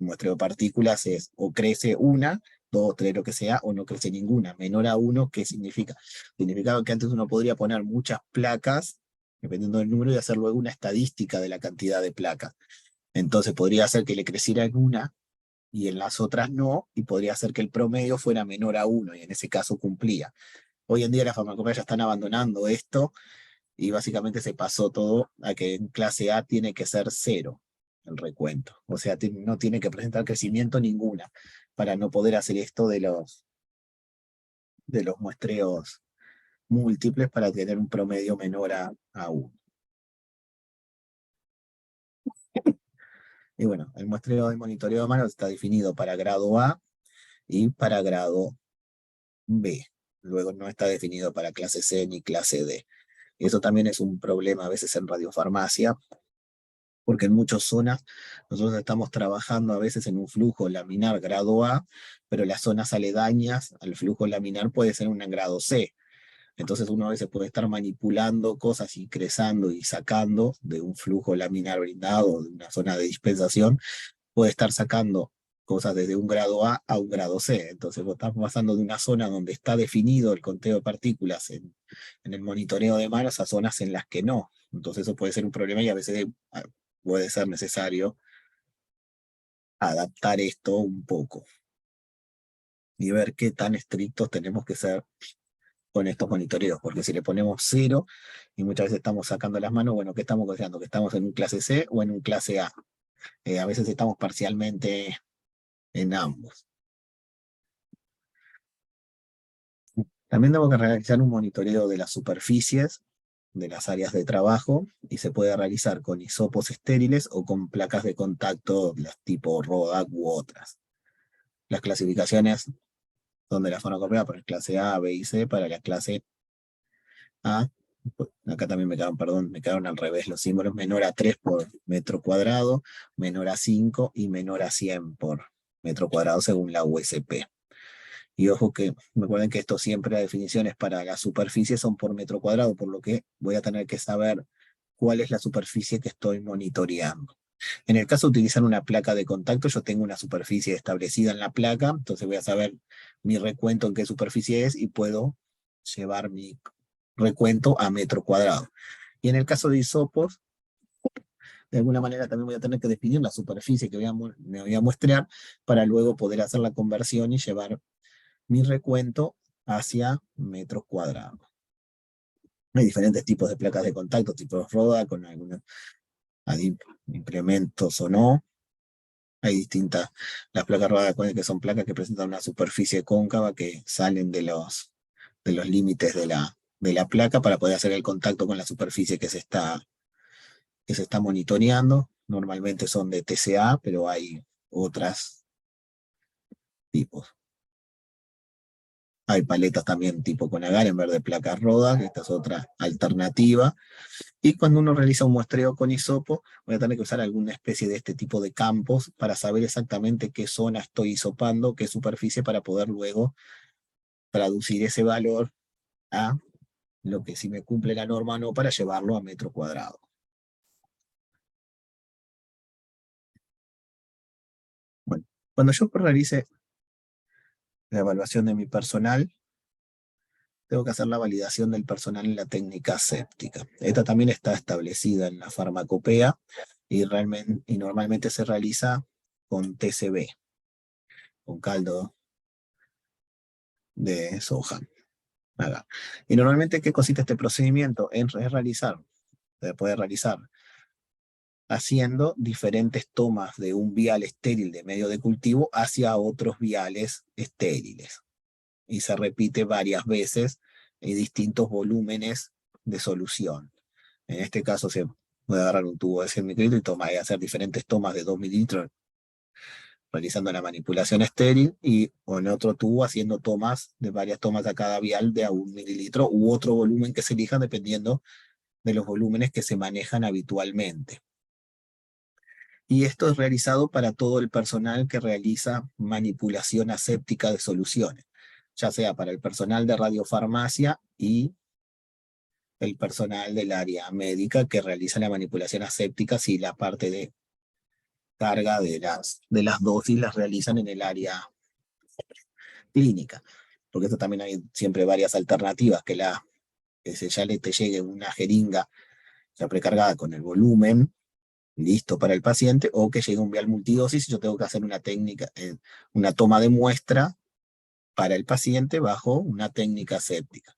muestreo de partículas es o crece una 2, 3, lo que sea, o no crece ninguna. Menor a 1, ¿qué significa? Significa que antes uno podría poner muchas placas, dependiendo del número, y hacer luego una estadística de la cantidad de placas. Entonces podría ser que le creciera en una y en las otras no, y podría ser que el promedio fuera menor a 1, y en ese caso cumplía. Hoy en día las farmacopeas ya están abandonando esto, y básicamente se pasó todo a que en clase A tiene que ser 0 el recuento. O sea, no tiene que presentar crecimiento ninguna, para no poder hacer esto de los muestreos múltiples para tener un promedio menor a 1. Y bueno, el muestreo de monitoreo de manos está definido para grado A y para grado B. Luego no está definido para clase C ni clase D. Y eso también es un problema a veces en radiofarmacia, porque en muchas zonas nosotros estamos trabajando a veces en un flujo laminar grado A, pero las zonas aledañas al flujo laminar puede ser un grado C. Entonces uno a veces puede estar manipulando cosas, ingresando y sacando de un flujo laminar brindado, de una zona de dispensación, puede estar sacando cosas desde un grado A un grado C. Entonces vos estás pasando de una zona donde está definido el conteo de partículas en el monitoreo de manos a zonas en las que no. Entonces eso puede ser un problema y a veces puede ser necesario adaptar esto un poco y ver qué tan estrictos tenemos que ser con estos monitoreos, porque si le ponemos 0 y muchas veces estamos sacando las manos, bueno, ¿qué estamos considerando? ¿Que estamos en un clase C o en un clase A? A veces estamos parcialmente en ambos. También tengo que realizar un monitoreo de las superficies de las áreas de trabajo, y se puede realizar con hisopos estériles o con placas de contacto, las tipo RODAC u otras. Las clasificaciones son de la farmacopea para la clase A, B y C. Para la clase A, acá también me quedaron al revés los símbolos: menor a 3 por metro cuadrado, menor a 5 y menor a 100 por metro cuadrado según la USP. Y ojo que recuerden que esto siempre, las definiciones para la superficie son por metro cuadrado, por lo que voy a tener que saber cuál es la superficie que estoy monitoreando. En el caso de utilizar una placa de contacto, yo tengo una superficie establecida en la placa, entonces voy a saber mi recuento en qué superficie es y puedo llevar mi recuento a metro cuadrado. Y en el caso de hisopos, de alguna manera también voy a tener que definir la superficie que me voy a muestrear para luego poder hacer la conversión y llevar mi recuento hacia metros cuadrados. Hay diferentes tipos de placas de contacto, tipo RODA, con algunos incrementos o no. Hay distintas, las placas RODA que son placas que presentan una superficie cóncava que salen de los límites de la placa para poder hacer el contacto con la superficie que se está monitoreando. Normalmente son de TCA, pero hay otros tipos. Hay paletas también tipo con agar en vez de placas RODA, que esta es otra alternativa. Y cuando uno realiza un muestreo con hisopo, voy a tener que usar alguna especie de este tipo de campos para saber exactamente qué zona estoy hisopando, qué superficie, para poder luego traducir ese valor a lo que si me cumple la norma o no, para llevarlo a metro cuadrado. Bueno, cuando yo realice la evaluación de mi personal, tengo que hacer la validación del personal en la técnica aséptica. Esta también está establecida en la farmacopea y normalmente se realiza con TCB, con caldo de soja. Y normalmente, ¿qué consiste este procedimiento? Se puede realizar haciendo diferentes tomas de un vial estéril de medio de cultivo hacia otros viales estériles. Y se repite varias veces en distintos volúmenes de solución. En este caso se puede agarrar un tubo de 100 mililitros y hacer diferentes tomas de 2 mililitros, realizando la manipulación estéril, o en otro tubo haciendo varias tomas a cada vial de a 1 mililitro u otro volumen que se elija dependiendo de los volúmenes que se manejan habitualmente. Y esto es realizado para todo el personal que realiza manipulación aséptica de soluciones, ya sea para el personal de radiofarmacia y el personal del área médica que realiza la manipulación aséptica, si la parte de carga de las dosis las realizan en el área clínica, porque eso también hay siempre varias alternativas, que te llegue una jeringa ya precargada con el volumen listo para el paciente, o que llegue un vial multidosis y yo tengo que hacer una técnica, una toma de muestra para el paciente bajo una técnica séptica.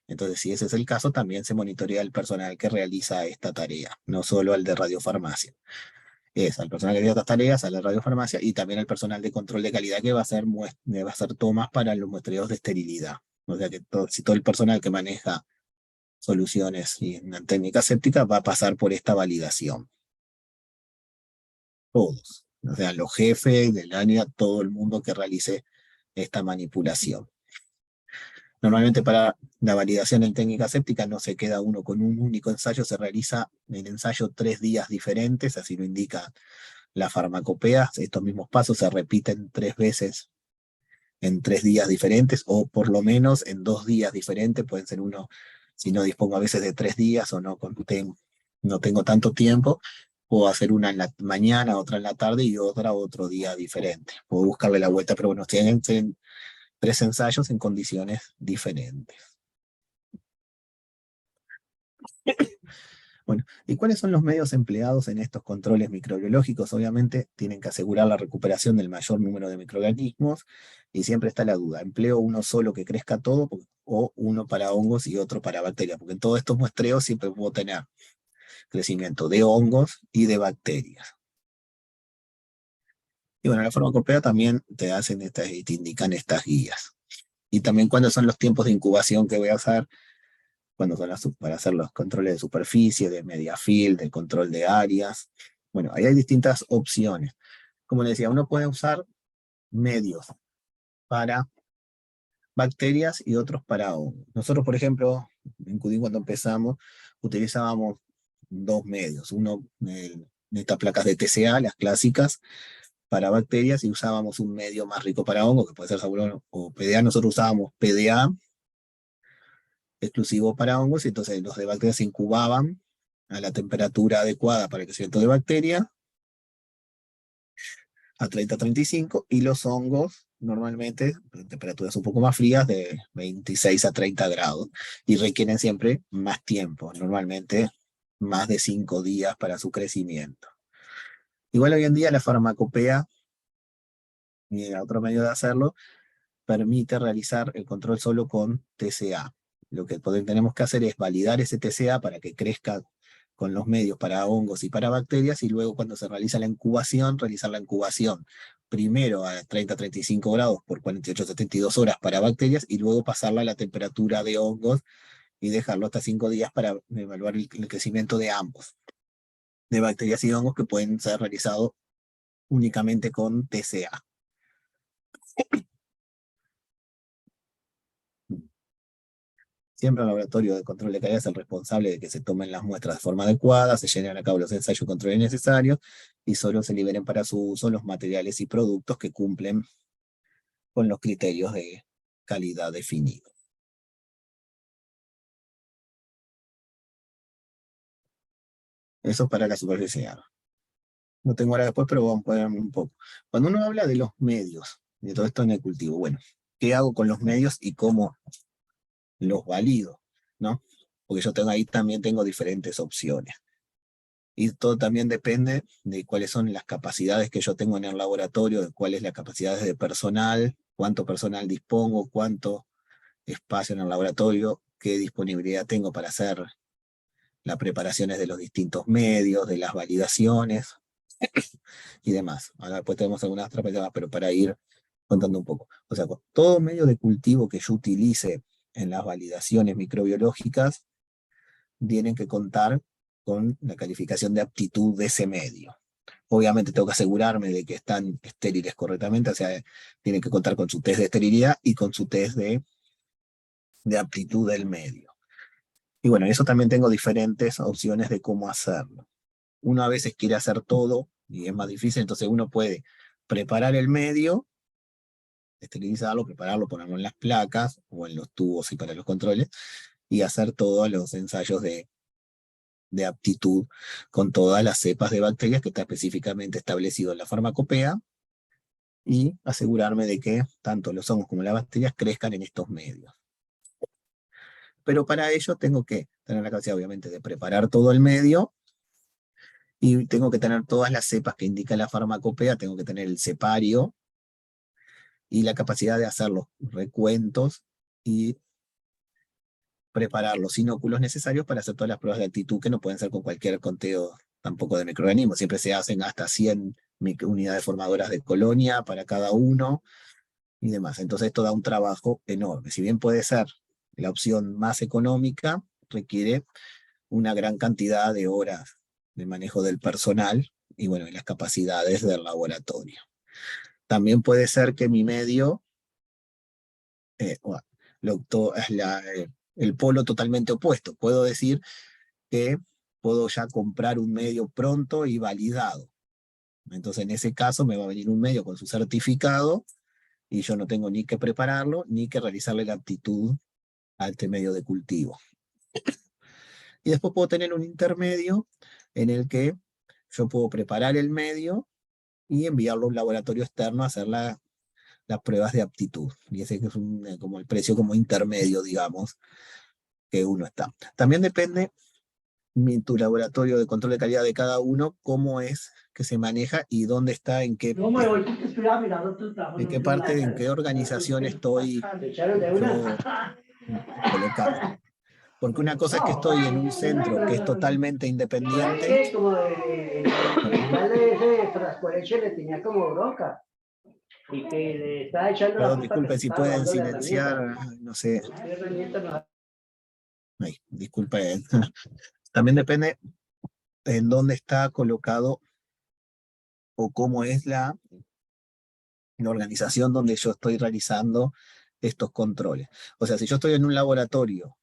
Entonces, si ese es el caso, también se monitorea el personal que realiza esta tarea, no solo al de radiofarmacia. Es al personal que realiza estas tareas, a la radiofarmacia, y también al personal de control de calidad que va a hacer tomas para los muestreos de esterilidad. O sea que si todo el personal que maneja soluciones y una técnica séptica va a pasar por esta validación. Todos. O sea, los jefes del área, todo el mundo que realice esta manipulación. Normalmente para la validación en técnica séptica no se queda uno con un único ensayo, se realiza el ensayo 3 días diferentes, así lo indica la farmacopea. Estos mismos pasos se repiten 3 veces en 3 días diferentes, o por lo menos en 2 días diferentes. Pueden ser uno, si no dispongo a veces de 3 días o no tengo tanto tiempo, puedo hacer una en la mañana, otra en la tarde y otra otro día diferente. Puedo buscarle la vuelta, pero bueno, tienen 3 ensayos en condiciones diferentes. Bueno, ¿y cuáles son los medios empleados en estos controles microbiológicos? Obviamente tienen que asegurar la recuperación del mayor número de microorganismos, y siempre está la duda, ¿empleo uno solo que crezca todo o uno para hongos y otro para bacterias? Porque en todos estos muestreos siempre puedo tener crecimiento de hongos y de bacterias. Y bueno, la farmacopea también te indican estas guías. Y también cuáles son los tiempos de incubación que voy a usar, cuando son para hacer los controles de superficie, de media field, de control de áreas. Bueno, ahí hay distintas opciones. Como les decía, uno puede usar medios para bacterias y otros para hongos. Nosotros, por ejemplo, en Cudín cuando empezamos, utilizábamos 2 medios. Uno, de estas placas de TCA, las clásicas, para bacterias, y usábamos un medio más rico para hongos, que puede ser Saburón o PDA. Nosotros usábamos PDA, exclusivo para hongos, y entonces los de bacterias se incubaban a la temperatura adecuada para el crecimiento de bacteria, a 30-35, y los hongos normalmente en temperaturas un poco más frías, de 26 a 30 grados, y requieren siempre más tiempo, normalmente más de 5 días para su crecimiento. Igual hoy en día la farmacopea, y otro medio de hacerlo, permite realizar el control solo con TCA. Lo que tenemos que hacer es validar ese TCA para que crezca con los medios para hongos y para bacterias, y luego cuando se realiza la incubación, realizar la incubación primero a 30-35 grados por 48-72 horas para bacterias, y luego pasarla a la temperatura de hongos y dejarlo hasta 5 días para evaluar el crecimiento de ambos, de bacterias y hongos, que pueden ser realizados únicamente con TCA. Siempre el laboratorio de control de calidad es el responsable de que se tomen las muestras de forma adecuada, se lleven a cabo los ensayos y controles necesarios, y solo se liberen para su uso los materiales y productos que cumplen con los criterios de calidad definidos. Eso para la superficie. No tengo hora después, pero vamos a poner un poco. Cuando uno habla de los medios, de todo esto en el cultivo, bueno, ¿qué hago con los medios y cómo los valido? ¿No? Porque yo también tengo diferentes opciones. Y todo también depende de cuáles son las capacidades que yo tengo en el laboratorio, de cuáles las capacidades de personal, cuánto personal dispongo, cuánto espacio en el laboratorio, qué disponibilidad tengo para hacer las preparaciones de los distintos medios, de las validaciones y demás. Ahora después tenemos algunas otras preguntas, pero para ir contando un poco. O sea, con todo medio de cultivo que yo utilice en las validaciones microbiológicas, tienen que contar con la calificación de aptitud de ese medio. Obviamente tengo que asegurarme de que están estériles correctamente, o sea, tienen que contar con su test de esterilidad y con su test de aptitud del medio. Y bueno, eso también tengo diferentes opciones de cómo hacerlo. Uno a veces quiere hacer todo y es más difícil, entonces uno puede preparar el medio, esterilizarlo, prepararlo, ponerlo en las placas o en los tubos y para los controles, y hacer todos los ensayos de aptitud con todas las cepas de bacterias que está específicamente establecido en la farmacopea, y asegurarme de que tanto los hongos como las bacterias crezcan en estos medios. Pero para ello tengo que tener la capacidad, obviamente, de preparar todo el medio, y tengo que tener todas las cepas que indica la farmacopea, tengo que tener el cepario y la capacidad de hacer los recuentos y preparar los inóculos necesarios para hacer todas las pruebas de actitud, que no pueden ser con cualquier conteo tampoco de microorganismos. Siempre se hacen hasta 100 unidades formadoras de colonia para cada uno y demás. Entonces esto da un trabajo enorme. Si bien puede ser la opción más económica, requiere una gran cantidad de horas de manejo del personal y bueno, y las capacidades del laboratorio. También puede ser que mi medio es el polo totalmente opuesto. Puedo decir que puedo ya comprar un medio pronto y validado. Entonces en ese caso me va a venir un medio con su certificado y yo no tengo ni que prepararlo ni que realizarle la aptitud a este medio de cultivo. Y después puedo tener un intermedio en el que yo puedo preparar el medio y enviarlo a un laboratorio externo a hacer las pruebas de aptitud. Y ese es como el precio como intermedio, digamos, que uno está. También depende tu laboratorio de control de calidad de cada uno, cómo es que se maneja y dónde está, en qué parte, en qué organización estoy yo colocado. Porque una cosa es que estoy en un centro que es totalmente independiente. Perdón, disculpen si pueden silenciar, no sé. Ay, disculpen. También depende en dónde está colocado o cómo es la organización donde yo estoy realizando estos controles. O sea, si yo estoy en un laboratorio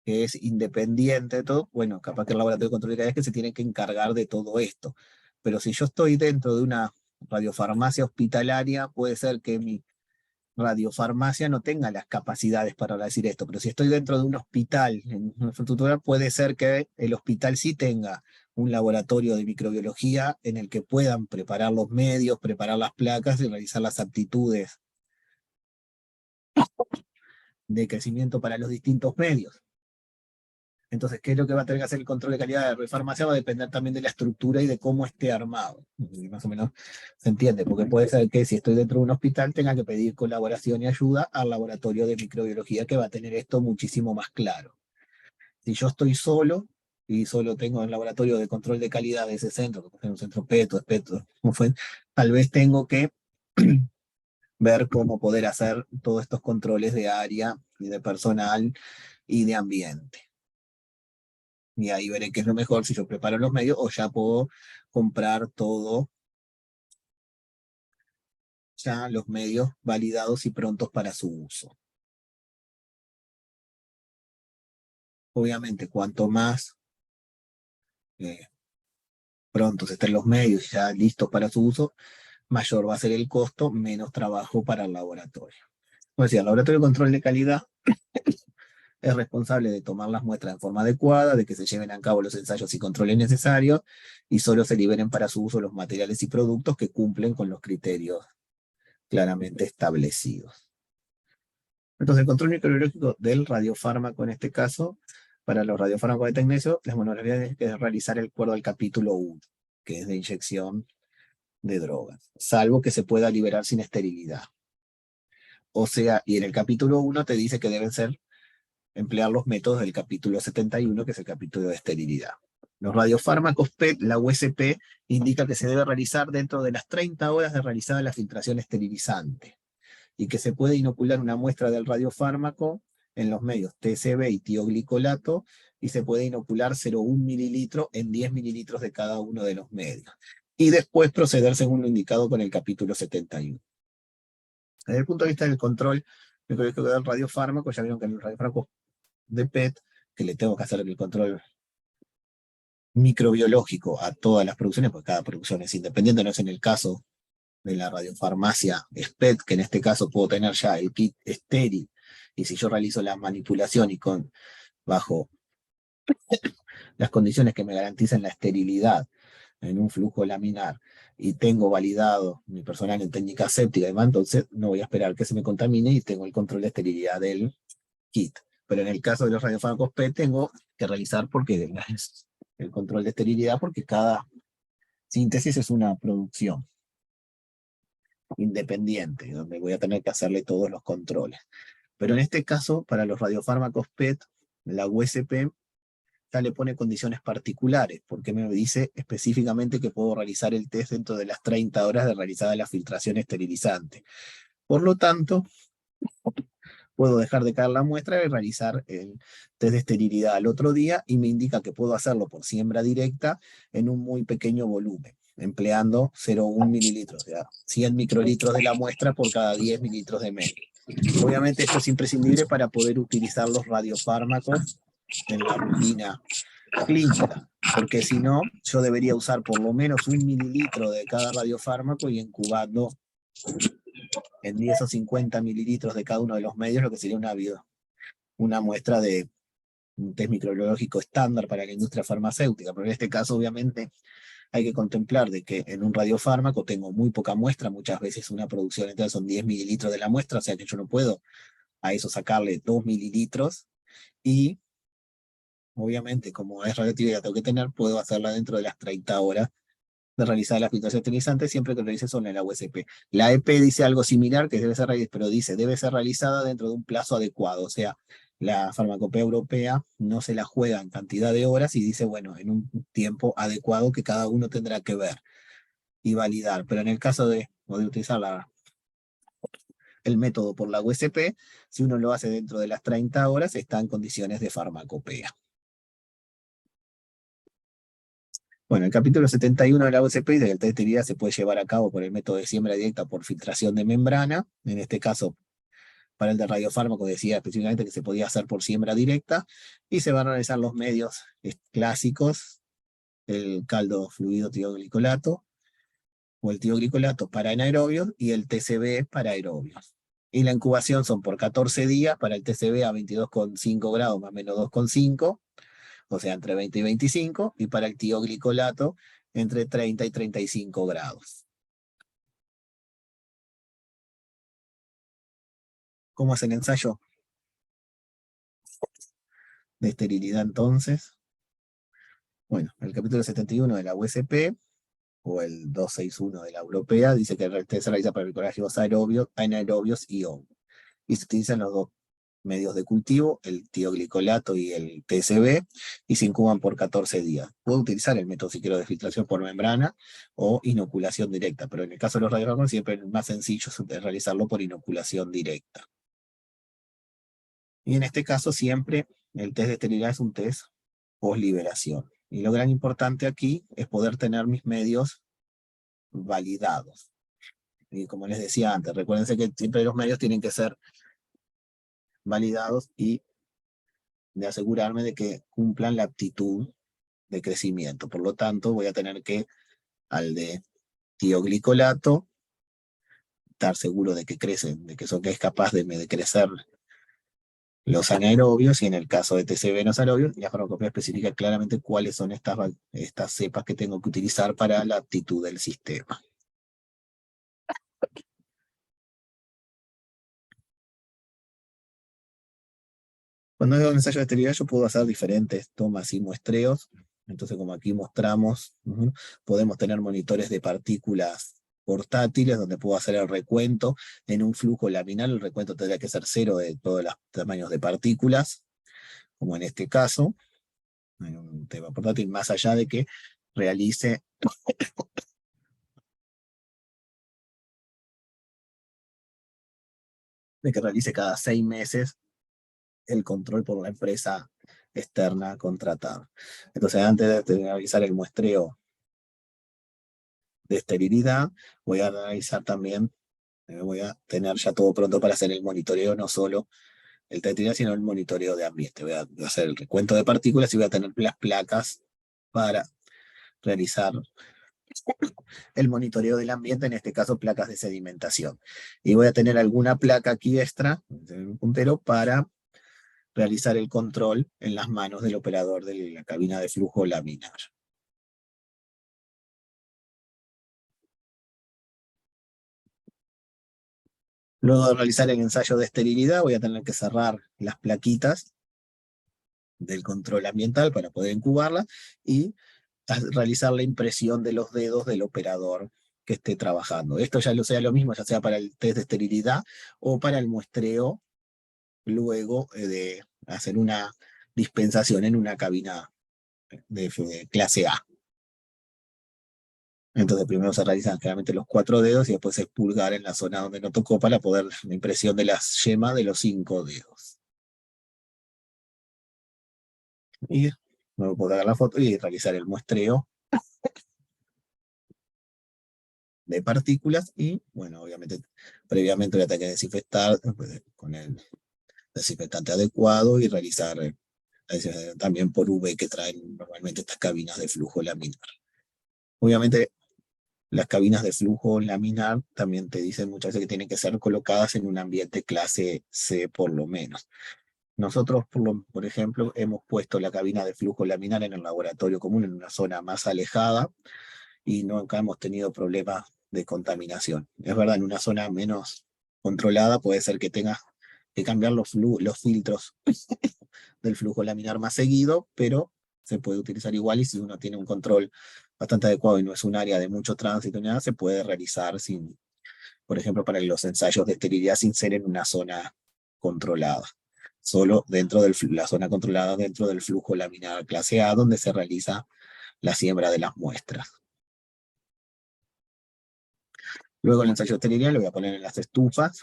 que es independiente de todo, bueno, capaz que el laboratorio de control de calidad es que se tiene que encargar de todo esto. Pero si yo estoy dentro de una radiofarmacia hospitalaria, puede ser que mi radiofarmacia no tenga las capacidades para decir esto, pero si estoy dentro de un hospital, en una infraestructura, puede ser que el hospital sí tenga un laboratorio de microbiología en el que puedan preparar los medios, preparar las placas y realizar las aptitudes de crecimiento para los distintos medios. Entonces, ¿qué es lo que va a tener que hacer el control de calidad de la radiofarmacia? Va a depender también de la estructura y de cómo esté armado. Y más o menos se entiende, porque puede ser que si estoy dentro de un hospital tenga que pedir colaboración y ayuda al laboratorio de microbiología, que va a tener esto muchísimo más claro. Si yo estoy solo y solo tengo el laboratorio de control de calidad de ese centro, que puede ser un centro PETO, tal vez tengo que ver cómo poder hacer todos estos controles de área y de personal y de ambiente. Y ahí veré qué es lo mejor, si yo preparo los medios o ya puedo comprar todo, ya los medios validados y prontos para su uso. Obviamente, cuanto más prontos estén los medios ya listos para su uso, mayor va a ser el costo, menos trabajo para el laboratorio. Como decía, el laboratorio de control de calidad es responsable de tomar las muestras en forma adecuada, de que se lleven a cabo los ensayos y controles necesarios, y solo se liberen para su uso los materiales y productos que cumplen con los criterios claramente establecidos. Entonces, el control microbiológico del radiofármaco, en este caso, para los radiofármacos de tecnesio, las monografías que es realizar el acuerdo al capítulo 1, que es de inyección de drogas, salvo que se pueda liberar sin esterilidad. O sea, y en el capítulo 1 te dice que deben emplear los métodos del capítulo 71, que es el capítulo de esterilidad. Los radiofármacos PET, la USP, indica que se debe realizar dentro de las 30 horas de realizada la filtración esterilizante, y que se puede inocular una muestra del radiofármaco en los medios TCB y tioglicolato, y se puede inocular 0,1 mililitro en 10 mililitros de cada uno de los medios. Y después proceder según lo indicado con el capítulo 71. Desde el punto de vista del control microbiológico del radiofármaco, ya vieron que en el radiofármaco de PET, que le tengo que hacer el control microbiológico a todas las producciones, porque cada producción es independiente, no es en el caso de la radiofarmacia SPET, que en este caso puedo tener ya el kit estéril, y si yo realizo la manipulación y bajo las condiciones que me garanticen la esterilidad, en un flujo laminar y tengo validado mi personal en técnica aséptica y demás, entonces no voy a esperar que se me contamine y tengo el control de esterilidad del kit. Pero en el caso de los radiofármacos PET tengo que realizar porque el control de esterilidad, porque cada síntesis es una producción independiente, donde voy a tener que hacerle todos los controles. Pero en este caso, para los radiofármacos PET, la USP ya le pone condiciones particulares, porque me dice específicamente que puedo realizar el test dentro de las 30 horas de realizada la filtración esterilizante. Por lo tanto, puedo dejar de caer la muestra y realizar el test de esterilidad al otro día, y me indica que puedo hacerlo por siembra directa en un muy pequeño volumen, empleando 0,1 mililitros, o sea, 100 microlitros de la muestra por cada 10 mililitros de medio. Obviamente esto es imprescindible para poder utilizar los radiofármacos en la rutina clínica, porque si no, yo debería usar por lo menos 1 mililitro de cada radiofármaco y incubando en 10 o 50 mililitros de cada uno de los medios, lo que sería una muestra de un test microbiológico estándar para la industria farmacéutica. Pero en este caso, obviamente, hay que contemplar de que en un radiofármaco tengo muy poca muestra, muchas veces una producción entera son 10 mililitros de la muestra, o sea que yo no puedo a eso sacarle 2 mililitros, y obviamente, como es radioactividad, tengo que tener, puedo hacerla dentro de las 30 horas de realizar la filtración esterilizante, siempre que lo realice solo en la USP. La EP dice algo similar, que debe ser, pero dice, debe ser realizada dentro de un plazo adecuado, o sea, la farmacopea europea no se la juega en cantidad de horas y dice, bueno, en un tiempo adecuado que cada uno tendrá que ver y validar. Pero en el caso de utilizar el método por la USP, si uno lo hace dentro de las 30 horas, está en condiciones de farmacopea. Bueno, el capítulo 71 de la USP dice que el test de esterilidad se puede llevar a cabo por el método de siembra directa por filtración de membrana. En este caso, para el de radiofármaco decía específicamente que se podía hacer por siembra directa, y se van a realizar los medios clásicos, el caldo fluido tioglicolato o el tioglicolato para anaerobios y el TCB para aerobios. Y la incubación son por 14 días para el TCB a 22,5 grados más o menos 2,5, o sea, entre 20 y 25, y para el tioglicolato entre 30 y 35 grados. ¿Cómo es el ensayo de esterilidad entonces? Bueno, el capítulo 71 de la USP, o el 261 de la europea, dice que el test se realiza para microorganismos aerobios, anaerobios y hongos. Y se utilizan los dos medios de cultivo, el tioglicolato y el TCB, y se incuban por 14 días. Puedo utilizar el método, si quiero, de filtración por membrana o inoculación directa, pero en el caso de los radiofármacos siempre el más sencillo es realizarlo por inoculación directa. Y en este caso siempre el test de esterilidad es un test post-liberación. Y lo gran importante aquí es poder tener mis medios validados. Y como les decía antes, recuérdense que siempre los medios tienen que ser validados y de asegurarme de que cumplan la aptitud de crecimiento. Por lo tanto, voy a tener que, al de tioglicolato, estar seguro de que crecen, de que es capaz de crecer los anaerobios, y en el caso de TCB los anaerobios, la farmacopea especifica claramente cuáles son estas cepas que tengo que utilizar para la aptitud del sistema. Cuando hago un ensayo de esterilidad, yo puedo hacer diferentes tomas y muestreos. Entonces, como aquí mostramos, podemos tener monitores de partículas portátiles, donde puedo hacer el recuento en un flujo laminar. El recuento tendría que ser 0 de todos los tamaños de partículas, como en este caso, en un tema portátil, más allá de que realice cada 6 meses el control por la empresa externa contratada. Entonces, antes de realizar el muestreo de esterilidad, voy a analizar también, voy a tener ya todo pronto para hacer el monitoreo, no solo el de esterilidad, sino el monitoreo de ambiente. Voy a hacer el recuento de partículas y voy a tener las placas para realizar el monitoreo del ambiente, en este caso placas de sedimentación. Y voy a tener alguna placa aquí extra, un puntero, para realizar el control en las manos del operador de la cabina de flujo laminar. Luego de realizar el ensayo de esterilidad, voy a tener que cerrar las plaquitas del control ambiental para poder incubarla y realizar la impresión de los dedos del operador que esté trabajando. Esto ya sea lo mismo, ya sea para el test de esterilidad o para el muestreo, luego de hacer una dispensación en una cabina de clase A. Entonces primero se realizan generalmente los 4 dedos y después es pulgar en la zona donde no tocó para poder la impresión de la yema de los 5 dedos. Y luego puedo dar la foto y realizar el muestreo de partículas y, bueno, obviamente, previamente voy a tener que desinfectar con el desinfectante adecuado y realizar también por UV que traen normalmente estas cabinas de flujo laminar. Obviamente, las cabinas de flujo laminar también te dicen muchas veces que tienen que ser colocadas en un ambiente clase C por lo menos. Nosotros, por ejemplo, hemos puesto la cabina de flujo laminar en el laboratorio común en una zona más alejada y nunca hemos tenido problemas de contaminación. Es verdad, en una zona menos controlada puede ser que tengas que cambiar los filtros del flujo laminar más seguido, pero se puede utilizar igual y si uno tiene un control bastante adecuado y no es un área de mucho tránsito ni nada, se puede realizar sin, por ejemplo, para los ensayos de esterilidad sin ser en una zona controlada. Solo dentro de la zona controlada, dentro del flujo laminar clase A, donde se realiza la siembra de las muestras. Luego el ensayo de esterilidad lo voy a poner en las estufas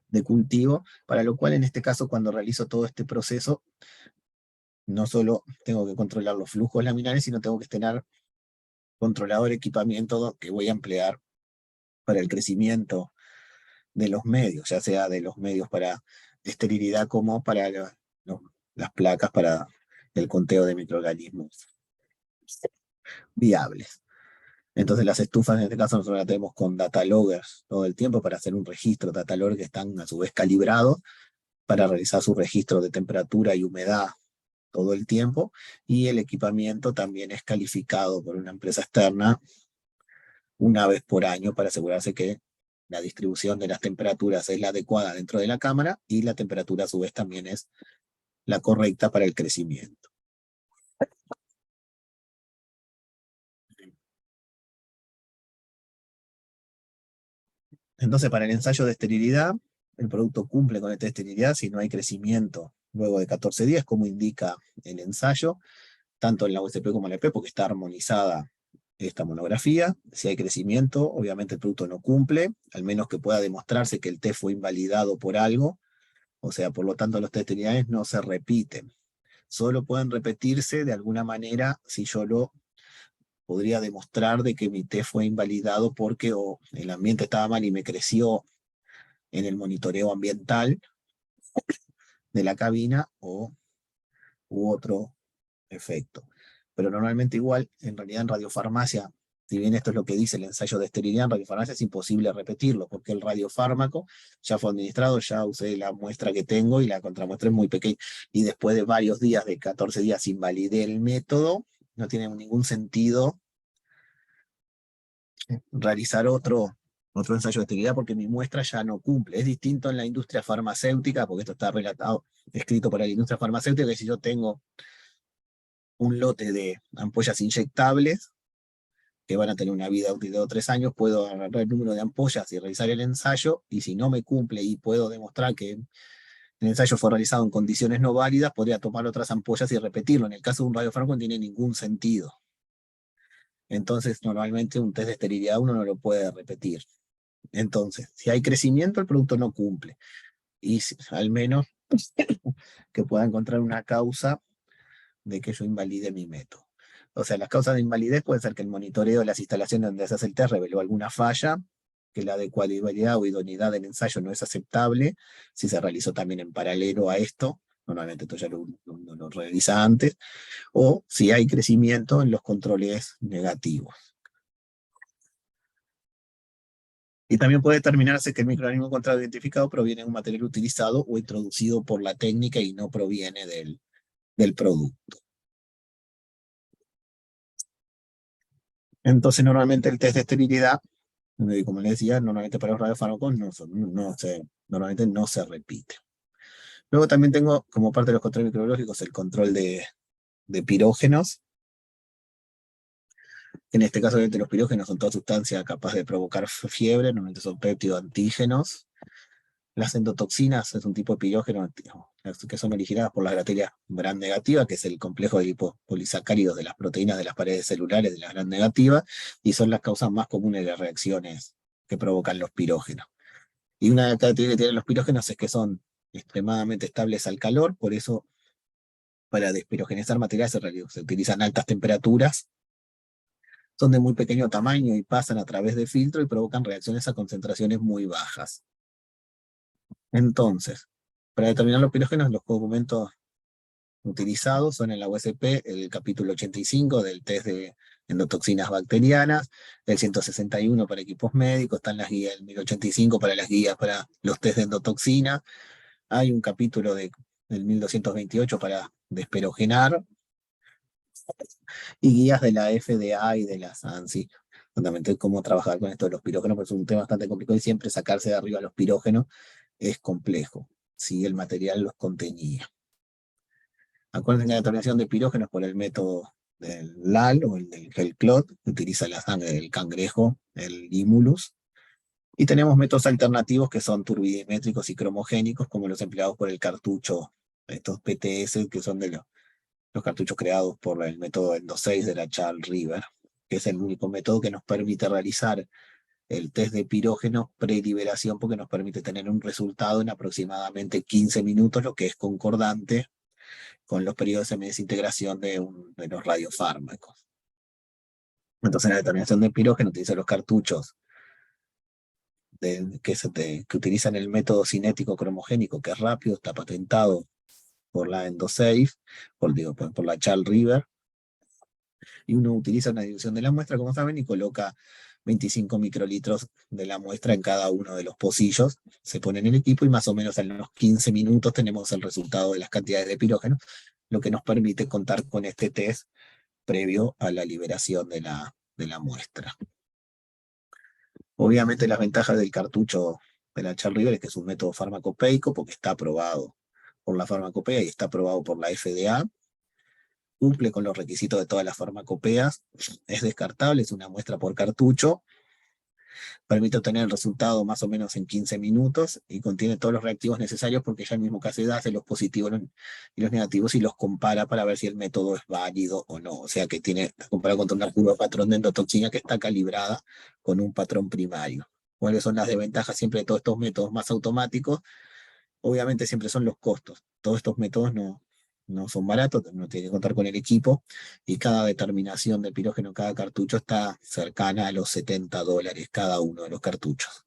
de cultivo, para lo cual en este caso cuando realizo todo este proceso, no solo tengo que controlar los flujos laminares, sino tengo que tener controlado el equipamiento que voy a emplear para el crecimiento de los medios, ya sea de los medios para esterilidad como para las placas para el conteo de microorganismos viables. Entonces las estufas en este caso nosotros las tenemos con data loggers todo el tiempo para hacer un registro, data loggers que están a su vez calibrados para realizar su registro de temperatura y humedad todo el tiempo, y el equipamiento también es calificado por una empresa externa una vez por año para asegurarse que la distribución de las temperaturas es la adecuada dentro de la cámara y la temperatura a su vez también es la correcta para el crecimiento. Entonces, para el ensayo de esterilidad, el producto cumple con esta esterilidad si no hay crecimiento luego de 14 días, como indica el ensayo, tanto en la USP como en la EP, porque está armonizada esta monografía. Si hay crecimiento, obviamente el producto no cumple, al menos que pueda demostrarse que el test fue invalidado por algo, o sea, por lo tanto los test de esterilidades no se repiten. Solo pueden repetirse de alguna manera si yo lo podría demostrar de que mi test fue invalidado porque o el ambiente estaba mal y me creció en el monitoreo ambiental de la cabina u otro efecto. Pero normalmente igual, en realidad en radiofarmacia, si bien esto es lo que dice el ensayo de esterilidad, en radiofarmacia es imposible repetirlo, porque el radiofármaco ya fue administrado, ya usé la muestra que tengo y la contramuestra es muy pequeña, y después de varios días, de 14 días, invalidé el método, no tiene ningún sentido realizar otro ensayo de esterilidad porque mi muestra ya no cumple. Es distinto en la industria farmacéutica, porque esto está escrito para la industria farmacéutica, que si yo tengo un lote de ampollas inyectables que van a tener una vida útil de 2 o 3 años, puedo agarrar el número de ampollas y realizar el ensayo, y si no me cumple y puedo demostrar que el ensayo fue realizado en condiciones no válidas, podría tomar otras ampollas y repetirlo. En el caso de un radiofármaco no tiene ningún sentido. Entonces, normalmente un test de esterilidad uno no lo puede repetir. Entonces, si hay crecimiento, el producto no cumple. Y al menos que pueda encontrar una causa de que yo invalide mi método. O sea, las causas de invalidez pueden ser que el monitoreo de las instalaciones donde se hace el test reveló alguna falla, que la adecuabilidad o idoneidad del ensayo no es aceptable, si se realizó también en paralelo a esto, normalmente esto ya lo revisa antes, o si hay crecimiento en los controles negativos. Y también puede determinarse que el microorganismo encontrado identificado proviene de un material utilizado o introducido por la técnica y no proviene del producto. Entonces, normalmente el test de esterilidad Y como les decía, normalmente para los radiofármacos normalmente no se repite. Luego también tengo, como parte de los controles microbiológicos, el control de pirógenos. En este caso, obviamente, los pirógenos son toda sustancia capaz de provocar fiebre, normalmente son péptidos antígenos. Las endotoxinas es un tipo de pirógeno que son originadas por la bacteria gram negativa, que es el complejo de lipopolisacáridos de las proteínas de las paredes celulares de la gram negativa, y son las causas más comunes de las reacciones que provocan los pirógenos. Y una característica que tienen los pirógenos es que son extremadamente estables al calor, por eso para despirogenizar materiales se utilizan altas temperaturas, son de muy pequeño tamaño y pasan a través de filtro y provocan reacciones a concentraciones muy bajas. Entonces, para determinar los pirógenos, los documentos utilizados son en la USP el capítulo 85 del test de endotoxinas bacterianas, el 161 para equipos médicos, están las guías, el 1085 para las guías para los test de endotoxina, hay un capítulo del 1228 para desperogenar, y guías de la FDA y de la SANSI, fundamentalmente cómo trabajar con esto de los pirógenos, porque es un tema bastante complicado y siempre sacarse de arriba los pirógenos es complejo, si el material los contenía. Acuérdense que la determinación de pirógenos por el método del LAL o el del Gel-Clot, que utiliza la sangre del cangrejo, el Limulus, y tenemos métodos alternativos que son turbidimétricos y cromogénicos, como los empleados por el cartucho, estos PTS, que son de los cartuchos creados por el método Endo6 de la Charles River, que es el único método que nos permite realizar el test de pirógenos pre-liberación, porque nos permite tener un resultado en aproximadamente 15 minutos, lo que es concordante con los periodos de desintegración de los radiofármacos. Entonces, la determinación de pirógeno utiliza los cartuchos que utilizan el método cinético cromogénico, que es rápido, está patentado por la Endo6, por la Charles River, y uno utiliza una dilución de la muestra, como saben, y coloca 25 microlitros de la muestra en cada uno de los pocillos, se pone en el equipo y más o menos en los 15 minutos tenemos el resultado de las cantidades de pirógeno, lo que nos permite contar con este test previo a la liberación de la muestra. Obviamente las ventajas del cartucho de la Charles River es que es un método farmacopeico porque está aprobado por la farmacopea y está aprobado por la FDA, cumple con los requisitos de todas las farmacopeas, es descartable, es una muestra por cartucho, permite obtener el resultado más o menos en 15 minutos y contiene todos los reactivos necesarios porque ya mismo que hace los positivos y los negativos y los compara para ver si el método es válido o no. O sea que compara contra una curva patrón de endotoxina que está calibrada con un patrón primario. ¿Cuáles son las desventajas siempre de todos estos métodos más automáticos? Obviamente siempre son los costos. Todos estos métodos no son baratos, uno tiene que contar con el equipo y cada determinación de pirógeno, cada cartucho está cercana a los $70 cada uno de los cartuchos.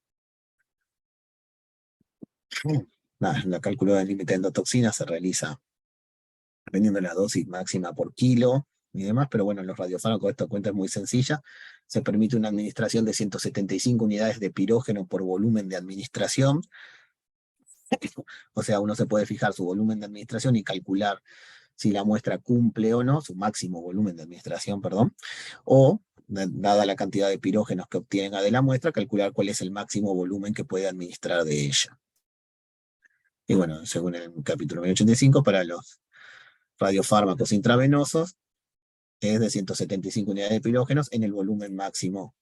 La cálculo del límite de endotoxina se realiza dependiendo de la dosis máxima por kilo y demás, pero bueno, en los radiofármacos esta cuenta es muy sencilla. Se permite una administración de 175 unidades de pirógeno por volumen de administración. O sea, uno se puede fijar su volumen de administración y calcular si la muestra cumple o no, su máximo volumen de administración, perdón, o, dada la cantidad de pirógenos que obtienen de la muestra, calcular cuál es el máximo volumen que puede administrar de ella. Y bueno, según el capítulo 1085, para los radiofármacos intravenosos, es de 175 unidades de pirógenos en el volumen máximo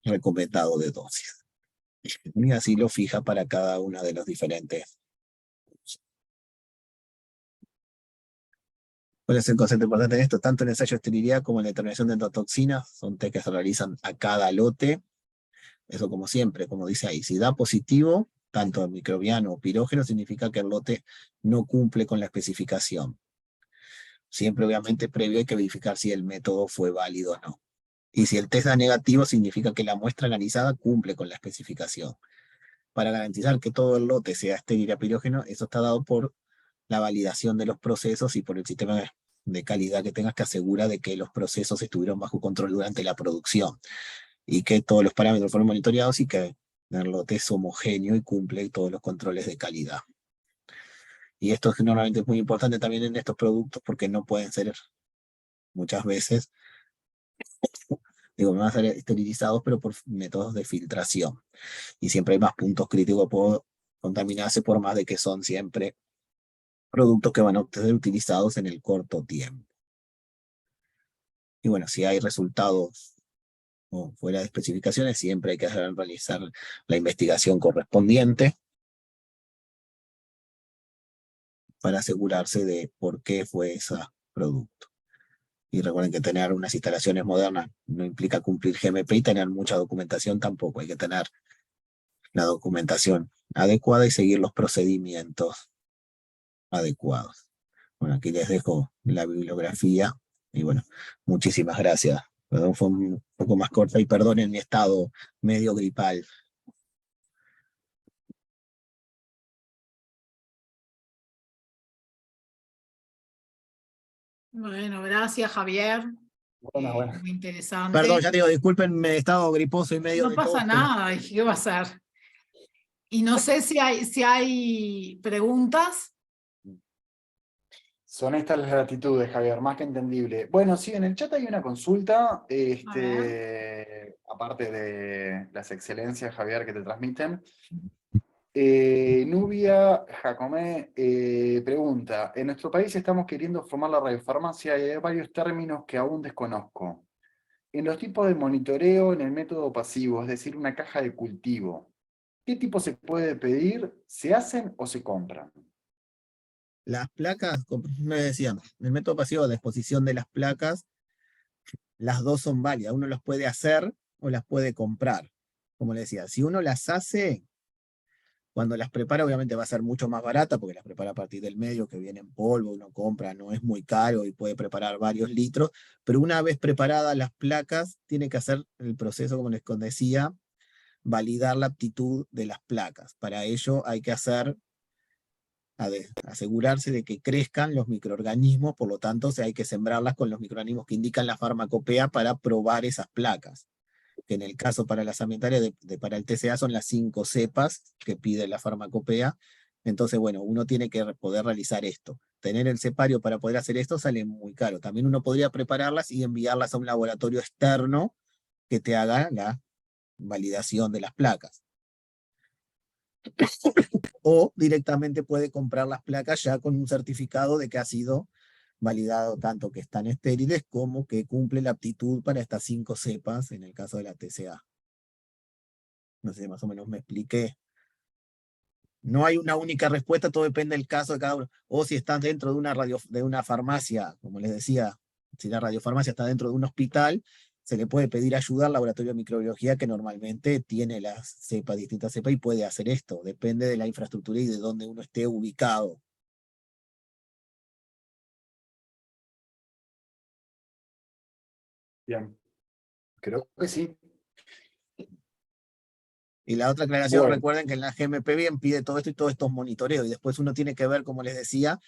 recomendado de dosis. Y así lo fija para cada una de los diferentes. ¿Cuál es el concepto importante de esto? Tanto en ensayo de esterilidad como en la determinación de endotoxinas, son test que se realizan a cada lote. Eso como siempre, como dice ahí, si da positivo, tanto microbiano o pirógeno, significa que el lote no cumple con la especificación. Siempre, obviamente, previo hay que verificar si el método fue válido o no. Y si el test da negativo, significa que la muestra analizada cumple con la especificación. Para garantizar que todo el lote sea estéril a pirógeno, eso está dado por la validación de los procesos y por el sistema de calidad que tengas que asegura de que los procesos estuvieron bajo control durante la producción y que todos los parámetros fueron monitoreados y que el lote es homogéneo y cumple todos los controles de calidad. Y esto normalmente es muy importante también en estos productos porque no pueden ser muchas veces digo, van a ser esterilizados, pero por métodos de filtración. Y siempre hay más puntos críticos por contaminarse, por más de que son siempre productos que van a ser utilizados en el corto tiempo. Y bueno, si hay resultados o fuera de especificaciones, siempre hay que realizar la investigación correspondiente para asegurarse de por qué fue ese producto. Y recuerden que tener unas instalaciones modernas no implica cumplir GMP y tener mucha documentación tampoco. Hay que tener la documentación adecuada y seguir los procedimientos adecuados. Bueno, aquí les dejo la bibliografía y bueno, muchísimas gracias. Perdón, fue un poco más corta y perdonen mi estado medio gripal. Bueno, gracias, Javier. Bueno. Muy interesante. Perdón, ya digo, discúlpenme, estado griposo y medio No de pasa tos, nada, ¿y ¿qué va a ser? Y no sé si hay preguntas. Son estas las latitudes, Javier, más que entendible. Bueno, sí, en el chat hay una consulta, aparte de las excelencias, Javier, que te transmiten. Nubia Jacomé pregunta, en nuestro país estamos queriendo formar la radiofarmacia y hay varios términos que aún desconozco. En los tipos de monitoreo, en el método pasivo, es decir, una caja de cultivo, ¿qué tipo se puede pedir? ¿Se hacen o se compran? Las placas, como me decían, el método pasivo de exposición de las placas, las dos son válidas. Uno las puede hacer o las puede comprar. Como le decía, si uno las hace, cuando las prepara, obviamente va a ser mucho más barata, porque las prepara a partir del medio que viene en polvo, uno compra, no es muy caro y puede preparar varios litros, pero una vez preparadas las placas, tiene que hacer el proceso, como les decía, validar la aptitud de las placas. Para ello hay que asegurarse de que crezcan los microorganismos, por lo tanto, hay que sembrarlas con los microorganismos que indican la farmacopea para probar esas placas, que en el caso para las ambientales, para el TCA son las 5 cepas que pide la farmacopea. Entonces, bueno, uno tiene que poder realizar esto. Tener el cepario para poder hacer esto sale muy caro. También uno podría prepararlas y enviarlas a un laboratorio externo que te haga la validación de las placas. O directamente puede comprar las placas ya con un certificado de que ha sido validado tanto que están estériles como que cumple la aptitud para estas 5 cepas en el caso de la TCA. No sé, más o menos me expliqué. No hay una única respuesta, todo depende del caso de cada uno. O si estás dentro de una farmacia, como les decía, si la radiofarmacia está dentro de un hospital, se le puede pedir ayuda al laboratorio de microbiología que normalmente tiene las cepas, distintas cepas, y puede hacer esto. Depende de la infraestructura y de dónde uno esté ubicado. Bien, creo que sí. Y la otra aclaración, Bueno. recuerden que en la GMP bien pide todo esto y todos estos monitoreos, y después uno tiene que ver, como les decía,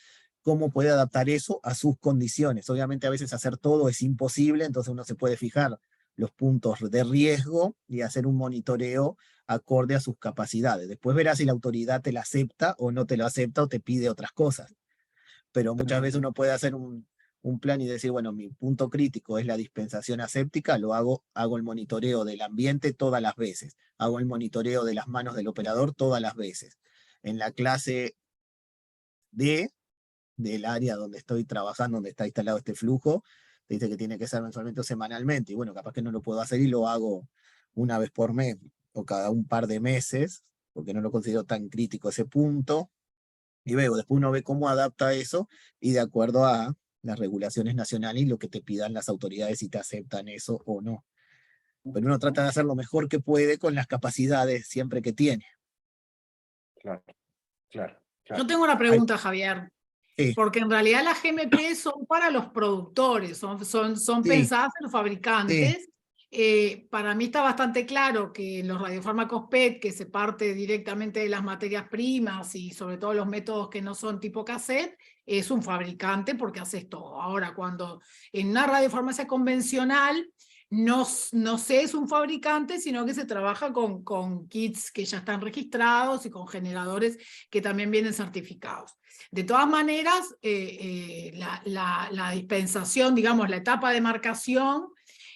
cómo puede adaptar eso a sus condiciones. Obviamente a veces hacer todo es imposible, entonces uno se puede fijar los puntos de riesgo y hacer un monitoreo acorde a sus capacidades. Después verás si la autoridad te la acepta o no te lo acepta o te pide otras cosas. Pero muchas veces uno puede hacer un plan y decir, bueno, mi punto crítico es la dispensación aséptica, hago el monitoreo del ambiente todas las veces, hago el monitoreo de las manos del operador todas las veces. En la clase D, del área donde estoy trabajando, donde está instalado este flujo, te dice que tiene que ser mensualmente o semanalmente, y bueno, capaz que no lo puedo hacer y lo hago una vez por mes o cada un par de meses, porque no lo considero tan crítico ese punto, y luego después uno ve cómo adapta eso y de acuerdo a las regulaciones nacionales y lo que te pidan las autoridades si te aceptan eso o no. Pero uno trata de hacer lo mejor que puede con las capacidades siempre que tiene. Claro. Yo tengo una pregunta, Javier. Sí. Porque en realidad las GMP son para los productores, son Sí. pensadas en los fabricantes. Para mí está bastante claro que los radiofármacos PET, que se parte directamente de las materias primas y sobre todo los métodos que no son tipo cassette, es un fabricante porque haces todo. Ahora, cuando en una radiofarmacia convencional no se es un fabricante, sino que se trabaja con kits que ya están registrados y con generadores que también vienen certificados. De todas maneras, la dispensación, digamos, la etapa de marcación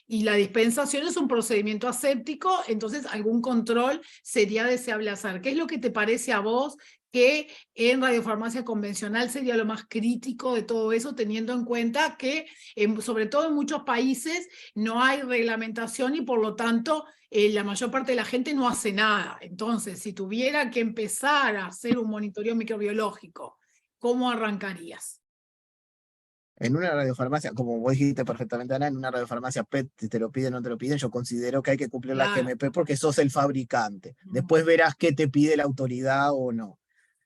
y la dispensación es un procedimiento aséptico, entonces algún control sería deseable hacer. ¿Qué es lo que te parece a vos que en radiofarmacia convencional sería lo más crítico de todo eso, teniendo en cuenta que sobre todo en muchos países no hay reglamentación y por lo tanto la mayor parte de la gente no hace nada? Entonces, si tuviera que empezar a hacer un monitoreo microbiológico, ¿cómo arrancarías? En una radiofarmacia, como vos dijiste perfectamente, Ana, en una radiofarmacia PET, si te lo piden o no te lo piden, yo considero que hay que cumplir la Claro. GMP porque sos el fabricante. Después verás qué te pide la autoridad o no.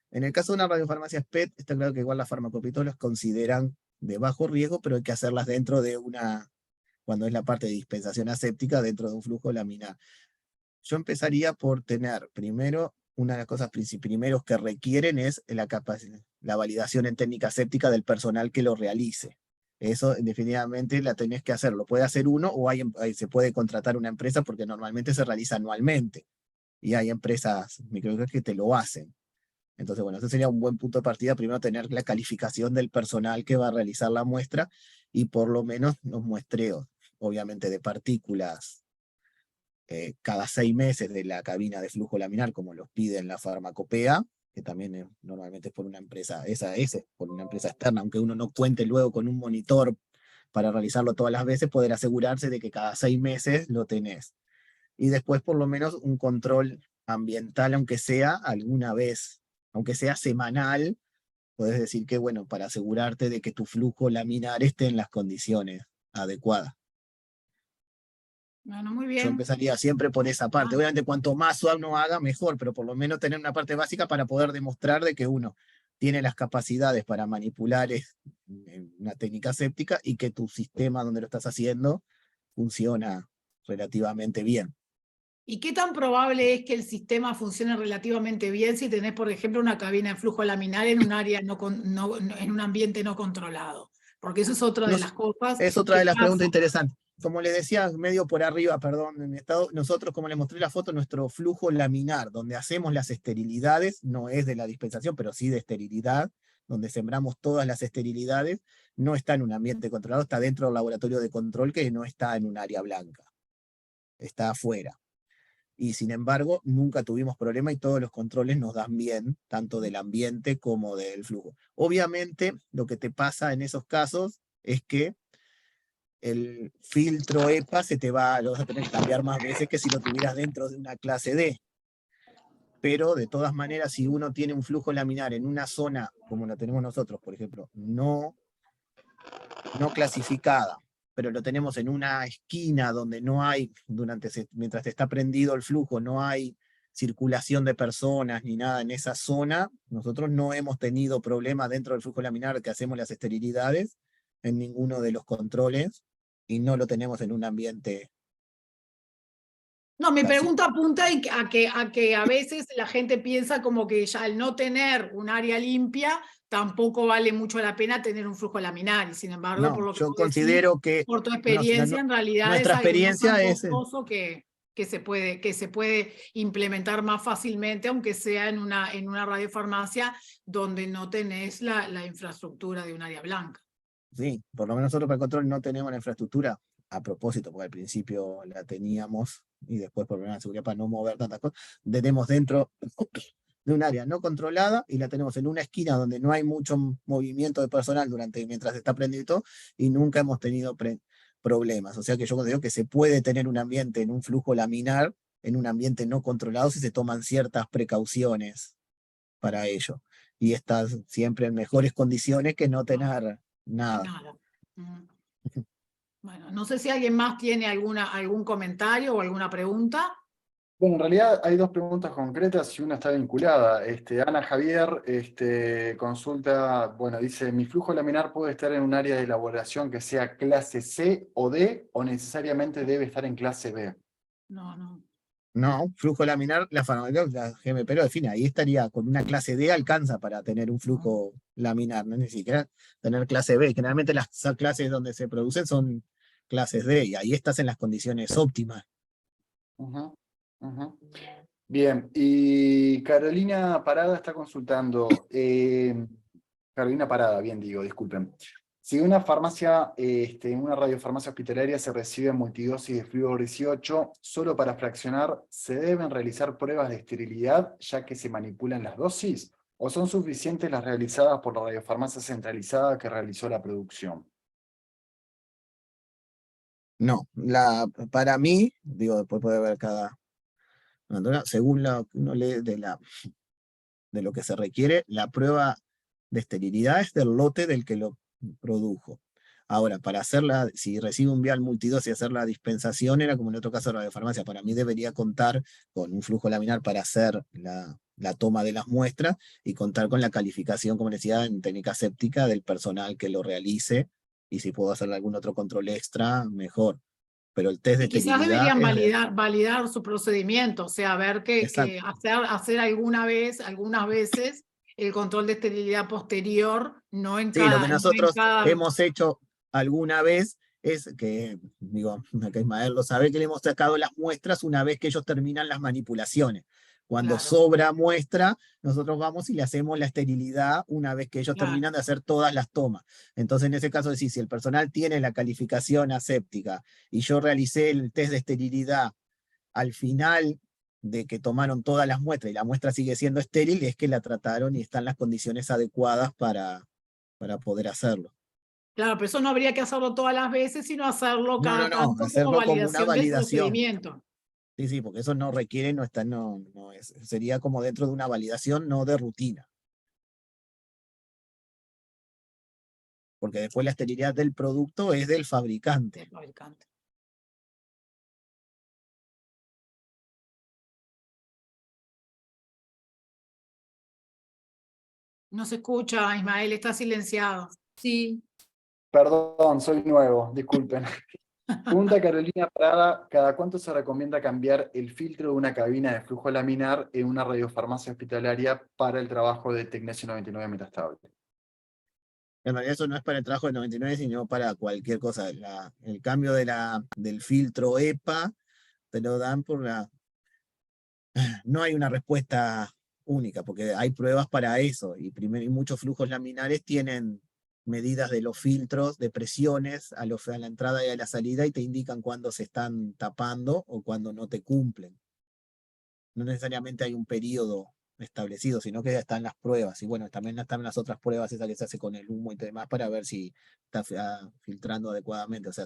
En el caso de una radiofarmacia PET, está claro que igual las farmacopitolas consideran de bajo riesgo, pero hay que hacerlas dentro de una, cuando es la parte de dispensación aséptica, dentro de un flujo laminar. Yo empezaría por tener, primero, una de las cosas primeros que requieren es la validación en técnica aséptica del personal que lo realice. Eso definitivamente la tenés que hacer. Lo puede hacer uno o se puede contratar una empresa porque normalmente se realiza anualmente. Y hay empresas microbiológicas que te lo hacen. Entonces, bueno, ese sería un buen punto de partida. Primero, tener la calificación del personal que va a realizar la muestra y por lo menos los muestreos, obviamente de partículas cada 6 meses de la cabina de flujo laminar, como los pide en la farmacopea, que también normalmente es por una empresa, esa es por una empresa externa, aunque uno no cuente luego con un monitor para realizarlo todas las veces, poder asegurarse de que cada 6 meses lo tenés. Y después por lo menos un control ambiental, aunque sea alguna vez, aunque sea semanal, podés decir que, bueno, para asegurarte de que tu flujo laminar esté en las condiciones adecuadas. Bueno, muy Yo bien. empezaría siempre por esa parte. Obviamente, cuanto más uno haga, mejor, pero por lo menos tener una parte básica para poder demostrar de que uno tiene las capacidades para manipular una técnica séptica y que tu sistema donde lo estás haciendo funciona relativamente bien. ¿Y qué tan probable es que el sistema funcione relativamente bien si tenés, por ejemplo, una cabina de flujo laminar en un área en un ambiente no controlado? Porque eso es otra de las cosas Es otra que de las preguntas pasa. interesantes. Como les decía, medio por arriba, perdón, en mi estado, nosotros, como les mostré la foto, nuestro flujo laminar, donde hacemos las esterilidades, no es de la dispensación, pero sí de esterilidad, donde sembramos todas las esterilidades, no está en un ambiente controlado, está dentro del laboratorio de control, que no está en un área blanca, está afuera. Y sin embargo, nunca tuvimos problema y todos los controles nos dan bien, tanto del ambiente como del flujo. Obviamente, lo que te pasa en esos casos es que el filtro EPA lo vas a tener que cambiar más veces que si lo tuvieras dentro de una clase D. Pero de todas maneras, si uno tiene un flujo laminar en una zona, como la tenemos nosotros, por ejemplo, no clasificada, pero lo tenemos en una esquina donde no hay, mientras está prendido el flujo, no hay circulación de personas ni nada en esa zona, nosotros no hemos tenido problemas dentro del flujo laminar que hacemos las esterilidades en ninguno de los controles y no lo tenemos en un ambiente. No, mi Casi. pregunta apunta a que a veces la gente piensa como que ya al no tener un área limpia, tampoco vale mucho la pena tener un flujo laminar. Y sin embargo, por No, lo que yo vos decís, considero que por tu experiencia, en realidad es nuestra algo no tan experiencia es, costoso que se puede implementar más fácilmente, aunque sea en una radiofarmacia donde no tenés la infraestructura de un área blanca. sí, por lo menos nosotros para el control no tenemos la infraestructura, a propósito, porque al principio la teníamos y después por problemas de seguridad para no mover tantas cosas, tenemos dentro de un área no controlada y la tenemos en una esquina donde no hay mucho movimiento de personal mientras está prendido y todo, y nunca hemos tenido problemas. O sea que yo considero que se puede tener un ambiente en un flujo laminar, en un ambiente no controlado, si se toman ciertas precauciones para ello. Y estás siempre en mejores condiciones que no tener nada. Nada. Bueno, no sé si alguien más tiene algún comentario o alguna pregunta. Bueno, en realidad hay dos preguntas concretas y una está vinculada. Ana Javier consulta, bueno, dice, ¿mi flujo laminar puede estar en un área de elaboración que sea clase C o D o necesariamente debe estar en clase B? No. No, flujo laminar, la GMP lo define, ahí estaría con una clase D alcanza para tener un flujo laminar, no es ni siquiera tener clase B. Generalmente las clases donde se producen son clases D y ahí estás en las condiciones óptimas. Bien, y Carolina Parada está consultando, Carolina Parada, bien digo, disculpen. Si una farmacia, en una radiofarmacia hospitalaria se recibe multidosis de flúor 18, solo para fraccionar, ¿se deben realizar pruebas de esterilidad ya que se manipulan las dosis? ¿O son suficientes las realizadas por la radiofarmacia centralizada que realizó la producción? No, para mí, digo, después puede haber según lo que uno lee de lo que se requiere, la prueba de esterilidad es del lote del que lo produjo. Ahora, para hacerla, si recibe un vial multidosis y hacer la dispensación, era como en otro caso de radiofarmacia. Para mí debería contar con un flujo laminar para hacer la toma de las muestras y contar con la calificación, como decía, en técnica séptica del personal que lo realice. Y si puedo hacerle algún otro control extra, mejor. Pero el test de Y quizás esterilidad deberían es validar su procedimiento, o sea, ver que exacto. hacer algunas veces el control de esterilidad posterior, no en Sí, lo que cada, no en nosotros cada, hemos hecho alguna vez es que, digo, acá Ismael lo sabe, que le hemos sacado las muestras una vez que ellos terminan las manipulaciones. Cuando claro, sobra muestra, nosotros vamos y le hacemos la esterilidad una vez que ellos claro, terminan de hacer todas las tomas. Entonces, en ese caso, si el personal tiene la calificación aséptica y yo realicé el test de esterilidad al final de que tomaron todas las muestras y la muestra sigue siendo estéril, es que la trataron y están las condiciones adecuadas para poder hacerlo. claro, pero eso no habría que hacerlo todas las veces, sino hacerlo No, no, cada no, tanto como hacerlo como una validación del validación. procedimiento. Sí, sí, porque eso no requiere, no está, no es, sería como dentro de una validación, no de rutina. Porque después la esterilidad del producto es del fabricante. Del fabricante. No se escucha, Ismael, está silenciado. Sí. Perdón, soy nuevo, disculpen. Pregunta Carolina Prada, ¿cada cuánto se recomienda cambiar el filtro de una cabina de flujo laminar en una radiofarmacia hospitalaria para el trabajo de Tecnesio 99 metastable? En realidad eso no es para el trabajo de 99, sino para cualquier cosa. El cambio del filtro EPA te lo dan por no hay una respuesta única, porque hay pruebas para eso, y muchos flujos laminares tienen medidas de los filtros, de presiones a la entrada y a la salida, y te indican cuándo se están tapando o cuándo no te cumplen. No necesariamente hay un periodo establecido, sino que ya están las pruebas, y bueno, también están las otras pruebas, esas que se hace con el humo y demás, para ver si está filtrando adecuadamente, o sea,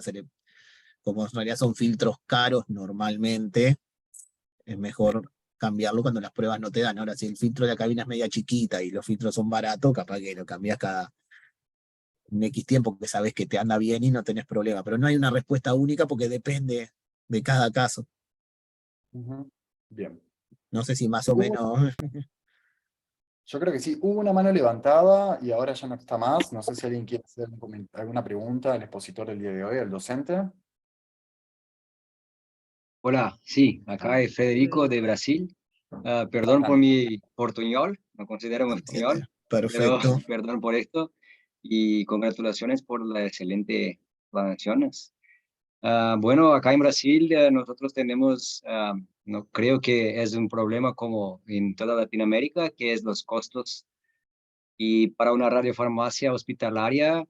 como en realidad son filtros caros normalmente, es mejor cambiarlo cuando las pruebas no te dan. Ahora, si el filtro de la cabina es media chiquita y los filtros son baratos, capaz que lo cambias cada un X tiempo que sabes que te anda bien y no tenés problema. Pero no hay una respuesta única porque depende de cada caso. Bien. No sé si más o menos. Yo creo que sí. Hubo una mano levantada y ahora ya no está más. No sé si alguien quiere hacer alguna pregunta al expositor del día de hoy, al docente. Hola, sí, acá es Federico de Brasil. Perdón por Adelante. mi portuñol, no considero un español, pero Perfecto. perdón por esto y congratulaciones por las excelentes planaciones. Bueno, acá en Brasil nosotros tenemos, no creo que es un problema como en toda Latinoamérica, que es los costos. Y para una radiofarmacia hospitalaria,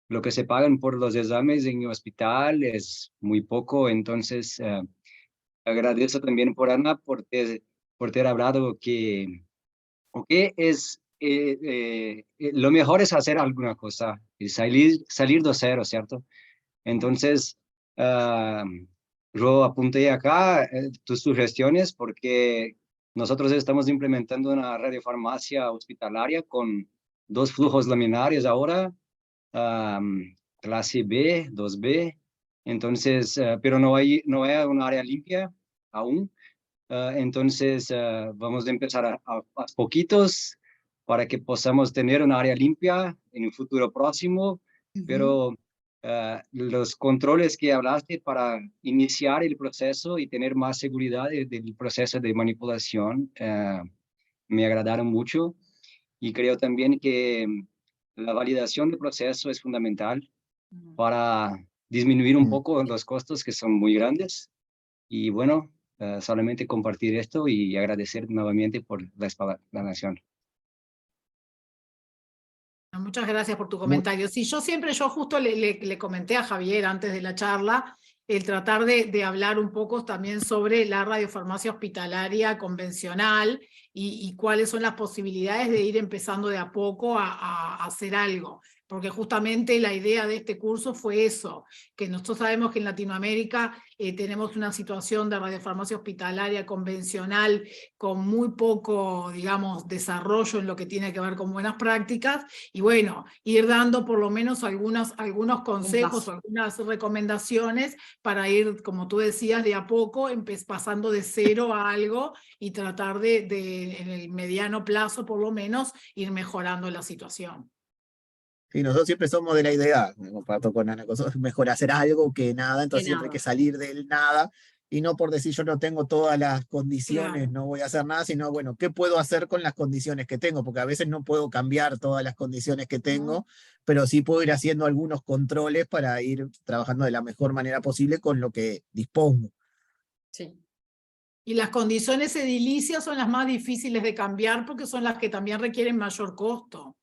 lo que se pagan por los exámenes en el hospital es muy poco. Entonces, agradezco también por Ana por ter hablado que es, lo mejor es hacer alguna cosa y salir de cero, ¿cierto? Entonces, ah, yo apunté acá tus sugestiones porque nosotros estamos implementando una radiofarmacia hospitalaria con 2 flujos laminares ahora, clase B, 2B. Entonces, pero no hay un área limpia aún. Entonces, vamos a empezar a poquitos para que podamos tener un área limpia en un futuro próximo, pero los controles que hablaste para iniciar el proceso y tener más seguridad del proceso de manipulación me agradaron mucho, y creo también que la validación del proceso es fundamental para disminuir un poco los costos que son muy grandes. Y bueno, solamente compartir esto y agradecer nuevamente por la explanación. Muchas gracias por tu comentario. Sí, yo justo le comenté a Javier antes de la charla, el tratar de hablar un poco también sobre la radiofarmacia hospitalaria convencional y cuáles son las posibilidades de ir empezando de a poco a hacer algo. Porque justamente la idea de este curso fue eso, que nosotros sabemos que en Latinoamérica tenemos una situación de radiofarmacia hospitalaria convencional con muy poco, digamos, desarrollo en lo que tiene que ver con buenas prácticas, y bueno, ir dando por lo menos algunos consejos o algunas recomendaciones para ir, como tú decías, de a poco, pasando de cero a algo y tratar en el mediano plazo por lo menos, ir mejorando la situación. Sí, nosotros siempre somos de la idea, me comparto con Ana, es mejor hacer algo que nada, entonces siempre hay que salir del nada, y no por decir yo no tengo todas las condiciones, no voy a hacer nada, sino bueno, ¿qué puedo hacer con las condiciones que tengo? Porque a veces no puedo cambiar todas las condiciones que tengo, pero sí puedo ir haciendo algunos controles para ir trabajando de la mejor manera posible con lo que dispongo. Sí. Y las condiciones edilicias son las más difíciles de cambiar porque son las que también requieren mayor costo.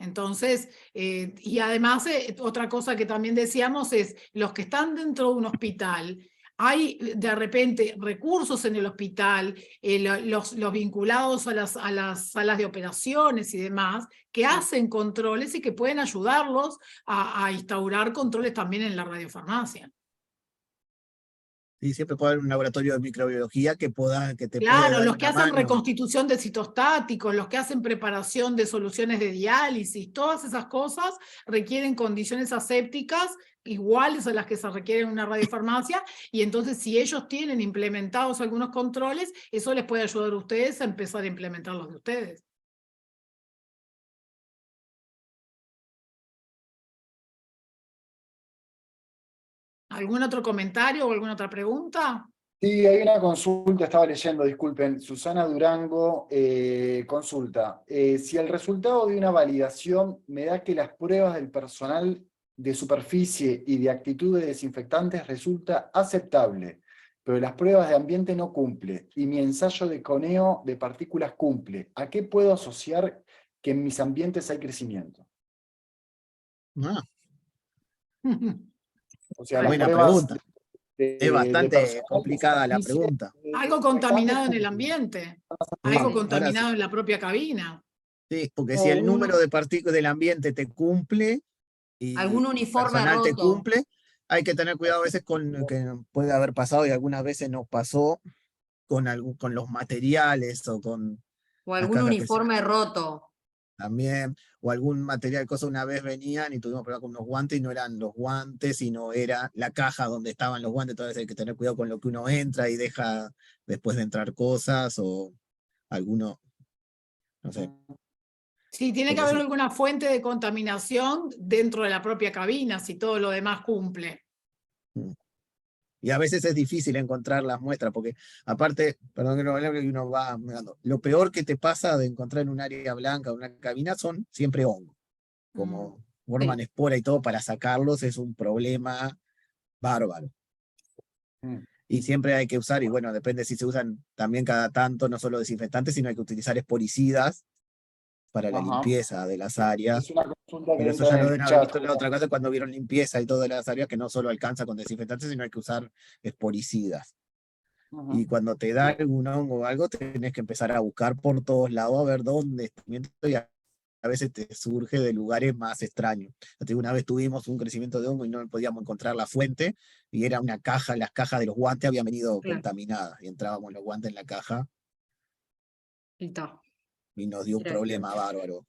Entonces, y además otra cosa que también decíamos es, los que están dentro de un hospital, hay de repente recursos en el hospital, los vinculados a las salas de operaciones y demás, que hacen controles y que pueden ayudarlos a instaurar controles también en la radiofarmacia. Y siempre puede haber un laboratorio de microbiología que te puede Claro, dar los que una hacen mano. reconstitución de citostáticos, los que hacen preparación de soluciones de diálisis, todas esas cosas requieren condiciones asépticas iguales a las que se requieren en una radiofarmacia, y entonces si ellos tienen implementados algunos controles, eso les puede ayudar a ustedes a empezar a implementar los de ustedes. ¿Algún otro comentario o alguna otra pregunta? Sí, hay una consulta, estaba leyendo, disculpen, Susana Durango, consulta. Si el resultado de una validación me da que las pruebas del personal de superficie y de actitud de desinfectantes resulta aceptable, pero las pruebas de ambiente no cumple, y mi ensayo de coneo de partículas cumple, ¿a qué puedo asociar que en mis ambientes hay crecimiento? Ah. O sea, Buena las pruebas pregunta. Es bastante complicada la pregunta. Algo contaminado en el ambiente, algo contaminado en la propia cabina. Sí, porque si el número de partículas del ambiente te cumple y algún el uniforme personal te roto. cumple, hay que tener cuidado a veces con lo que puede haber pasado, y algunas veces nos pasó con los materiales o con O las algún cajas que uniforme roto. también, o algún material, cosa una vez venían y tuvimos problemas con unos guantes y no eran los guantes, sino era la caja donde estaban los guantes. Entonces hay que tener cuidado con lo que uno entra y deja después de entrar cosas, o alguno, no sé. Sí, tiene que haber alguna fuente de contaminación dentro de la propia cabina, si todo lo demás cumple. Y a veces es difícil encontrar las muestras, porque aparte, perdón que no hable, que uno va mirando, lo peor que te pasa de encontrar en un área blanca, una cabina, son siempre hongos. Como forman espora y todo, para sacarlos es un problema bárbaro. Y siempre hay que usar, y bueno, depende si se usan también cada tanto, no solo desinfectantes, sino hay que utilizar espolicidas para la limpieza de las áreas. Es una consulta que Pero eso entra ya en lo el deben haber chat. visto la otra cosa cuando vieron limpieza y todo de las áreas, que no solo alcanza con desinfectantes, sino hay que usar espolicidas. Y cuando te da algún hongo o algo, tenés que empezar a buscar por todos lados a ver dónde está, y a veces te surge de lugares más extraños. Una vez tuvimos un crecimiento de hongo y no podíamos encontrar la fuente, y era una caja, las cajas de los guantes habían venido contaminadas, y entrábamos los guantes en la caja y nos dio un problema bárbaro.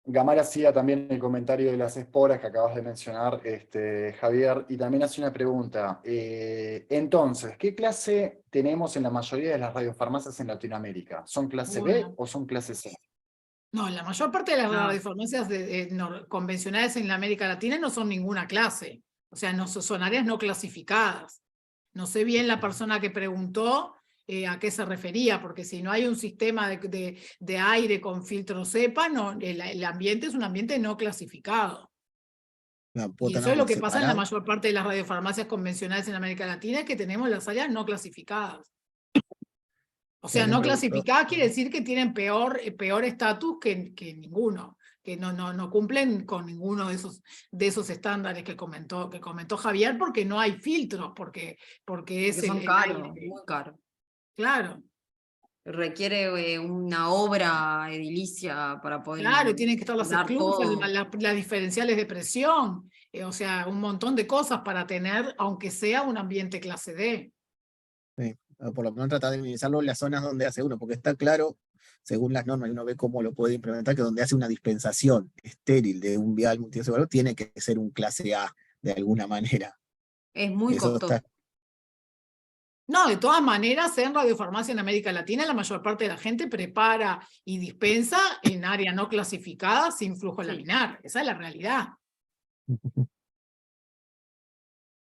Gamara hacía también el comentario de las esporas que acabas de mencionar, Javier, y también hace una pregunta. Entonces, ¿qué clase tenemos en la mayoría de las radiofarmacias en Latinoamérica? ¿Son clase B o son clase C? No, la mayor parte de las radiofarmacias convencionales en la América Latina no son ninguna clase. O sea, no son áreas no clasificadas. No sé bien la persona que preguntó a qué se refería, porque si no hay un sistema de aire con filtro cepa, no, el ambiente es un ambiente no clasificado. Y eso es lo que pasa en la mayor parte de las radiofarmacias convencionales en América Latina, es que tenemos las áreas no clasificadas. O O sea, Por no ejemplo, clasificadas quiere decir que tienen peor estatus que ninguno, que no cumplen con ninguno de esos estándares que comentó Javier, porque no hay filtros, porque es Porque son el caros, aire. muy caros. Claro, Requiere una obra edilicia para poder claro, tienen que estar las dar esclusas, todo. las diferenciales de presión, o sea, un montón de cosas para tener, aunque sea un ambiente clase D. sí, por lo menos tratar de minimizarlo en las zonas donde hace uno, porque está claro, según las normas, y uno ve cómo lo puede implementar, que donde hace una dispensación estéril de un vial multiseguro tiene que ser un clase A de alguna manera. Es muy Eso costoso. está. No, de todas maneras, en radiofarmacia en América Latina, la mayor parte de la gente prepara y dispensa en área no clasificada sin flujo Sí. laminar. Esa es la realidad.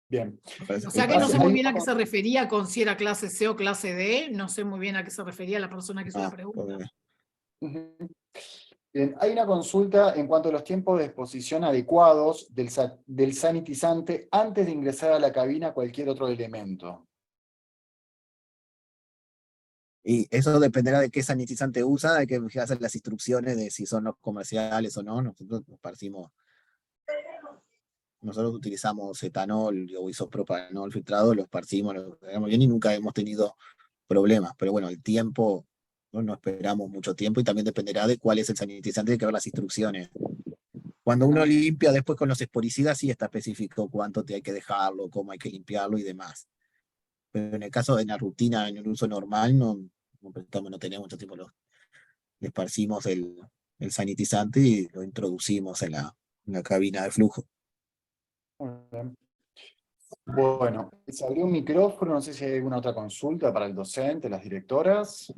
Bien. O sea que no sé Hay muy una bien a qué se refería con si era clase C o clase D. No sé muy bien a qué se refería la persona que hizo la pregunta. Ujú. Bien, hay una consulta en cuanto a los tiempos de exposición adecuados del sanitizante antes de ingresar a la cabina cualquier otro elemento. Y eso dependerá de qué sanitizante usa, hay que fijarse las instrucciones de si son los comerciales o no. Nosotros utilizamos etanol o isopropanol filtrado, lo esparcimos, lo hacemos bien y nunca hemos tenido problemas. Pero bueno, el tiempo, no esperamos mucho tiempo y también dependerá de cuál es el sanitizante, hay que ver las instrucciones. Cuando uno limpia después con los esporicidas, sí está específico cuánto te hay que dejarlo, cómo hay que limpiarlo y demás. Pero en el caso de la rutina, en el uso normal, no tenemos mucho tiempo. Le esparcimos el sanitizante y lo introducimos en la cabina de flujo. Muy bien. Bueno, se abrió un micrófono, no sé si hay alguna otra consulta para el docente, las directoras.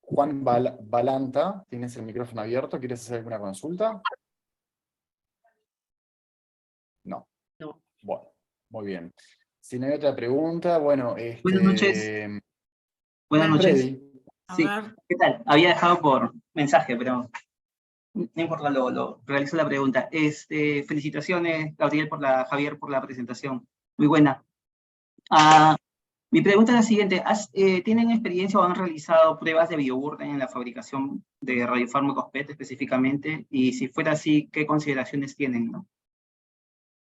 Juan Balanta, tienes el micrófono abierto, ¿quieres hacer alguna consulta? No. No. Bueno, muy bien. Si no hay otra pregunta, bueno, Buenas noches. Buenas Bueno, noches. Freddy. a Sí, ver. ¿qué tal? Había dejado por mensaje, pero no importa, lo realizo la pregunta. Felicitaciones, Javier, por la presentación. Muy buena. Mi pregunta es la siguiente. ¿Tienen experiencia o han realizado pruebas de bioburden en la fabricación de radiofármacos PET específicamente? Y si fuera así, ¿qué consideraciones tienen, no?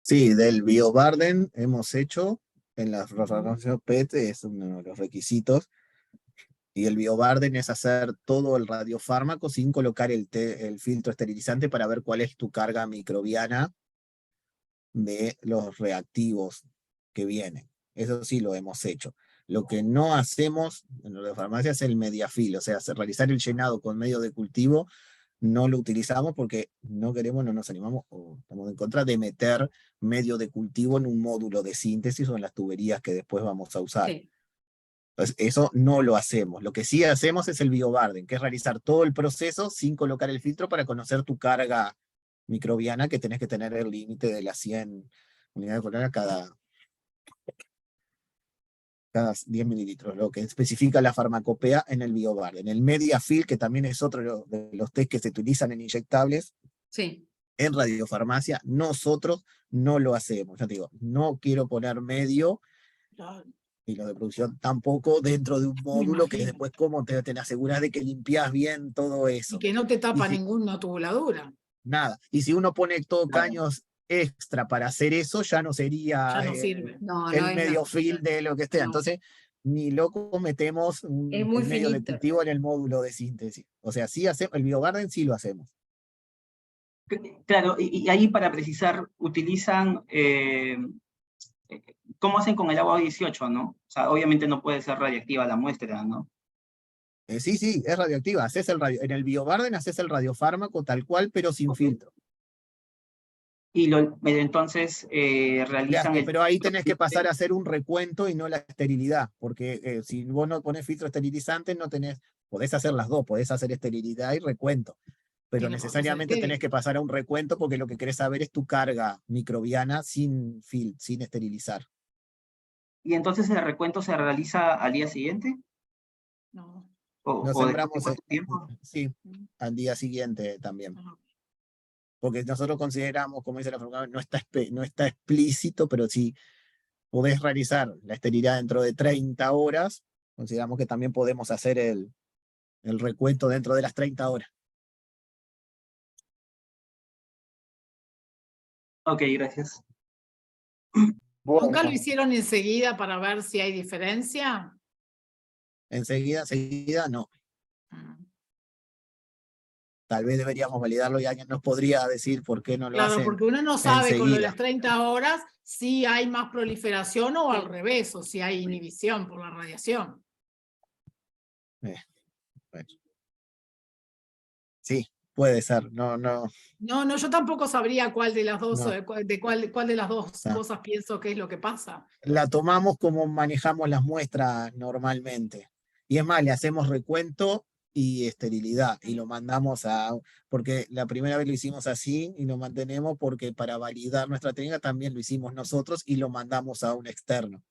Sí, del BioBarden hemos hecho en la farmacia PET, es uno de los requisitos. Y el BioBarden es hacer todo el radiofármaco sin colocar el filtro esterilizante para ver cuál es tu carga microbiana de los reactivos que vienen. Eso sí lo hemos hecho. Lo que no hacemos en la farmacia es el mediafil, o sea, realizar el llenado con medio de cultivo, no lo utilizamos porque no queremos, no nos animamos o estamos en contra de meter medio de cultivo en un módulo de síntesis o en las tuberías que después vamos a usar. Sí. Entonces, eso no lo hacemos. Lo que sí hacemos es el BioBarden, que es realizar todo el proceso sin colocar el filtro para conocer tu carga microbiana, que tenés que tener el límite de las 100 unidades por hora cada 10 mililitros, lo que especifica la farmacopea en el BioBarden. El Mediafil, que también es otro de los test que se utilizan en inyectables, Sí. en radiofarmacia, nosotros no lo hacemos. Ya te digo, no quiero poner medio y lo de producción tampoco dentro de un módulo que después cómo te aseguras de que limpias bien todo eso. Y que no te tapa si, ninguna tubuladura. Nada. Y si uno pone todo caños extra para hacer eso, ya no sería Ya no sirve. No, no el es medio nada. fil de lo que esté. No. Entonces, ni loco metemos Es muy el medio de finito. cultivo en el módulo de síntesis. O sea, sí hacemos, el BioGarden sí lo hacemos. Claro, y ahí para precisar, utilizan, ¿cómo hacen con el agua 18, no? O sea, obviamente no puede ser radiactiva la muestra, ¿no? Sí, es radioactiva. En el BioGarden haces el radiofármaco tal cual, pero sin filtro. Y entonces realizan el... Pero ahí tenés que pasar a hacer un recuento y no la esterilidad, porque si vos no pones filtro esterilizante, podés hacer las dos, podés hacer esterilidad y recuento, pero Tiene por qué ser necesariamente tenés estéril. que pasar a un recuento porque lo que querés saber es tu carga microbiana sin esterilizar. ¿Y entonces el recuento se realiza al día siguiente? No. ¿O Nos después de sembramos, cuánto tiempo? sí, al día siguiente también. No. Porque nosotros consideramos, como dice la facultad, no está explícito, pero sí podés realizar la esterilidad dentro de 30 horas, consideramos que también podemos hacer el recuento dentro de las 30 horas. Ok, gracias. Bueno, ¿Nunca lo hicieron enseguida para ver si hay diferencia? Enseguida no. Mm. Tal vez deberíamos validarlo y alguien nos podría decir por qué no lo Claro, hacen porque uno no sabe con lo de las enseguida. 30 horas si hay más proliferación o al revés, o si hay inhibición por la radiación. Bueno. Sí, puede ser. No, No, yo tampoco sabría cuál de las dos, No. cuál de las dos Ah. cosas pienso que es lo que pasa. La tomamos como manejamos las muestras normalmente. Y es más, le hacemos recuento y esterilidad y lo mandamos porque la primera vez lo hicimos así y lo mantenemos porque para validar nuestra técnica también lo hicimos nosotros y lo mandamos a un externo.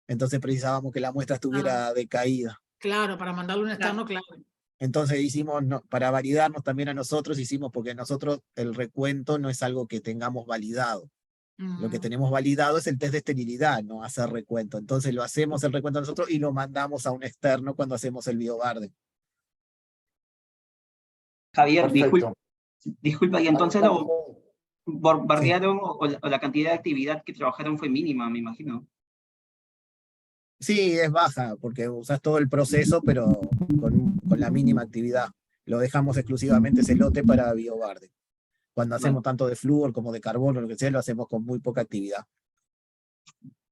Entonces precisábamos que la muestra estuviera decaída. Claro, para mandarle un externo, claro. Entonces hicimos, para validarnos también a nosotros, hicimos, porque nosotros el recuento no es algo que tengamos validado. Lo que tenemos validado es el test de esterilidad, no hacer recuento. Entonces lo hacemos el recuento nosotros y lo mandamos a un externo cuando hacemos el BioGarden. Javier, perfecto. disculpa, y entonces lo Sí. bombardearon o la cantidad de actividad que trabajaron fue mínima, me imagino. Sí, es baja, porque usas todo el proceso, pero con la mínima actividad. Lo dejamos exclusivamente ese lote para BioGarden. Cuando hacemos tanto de flúor como de carbono, lo que sea, lo hacemos con muy poca actividad.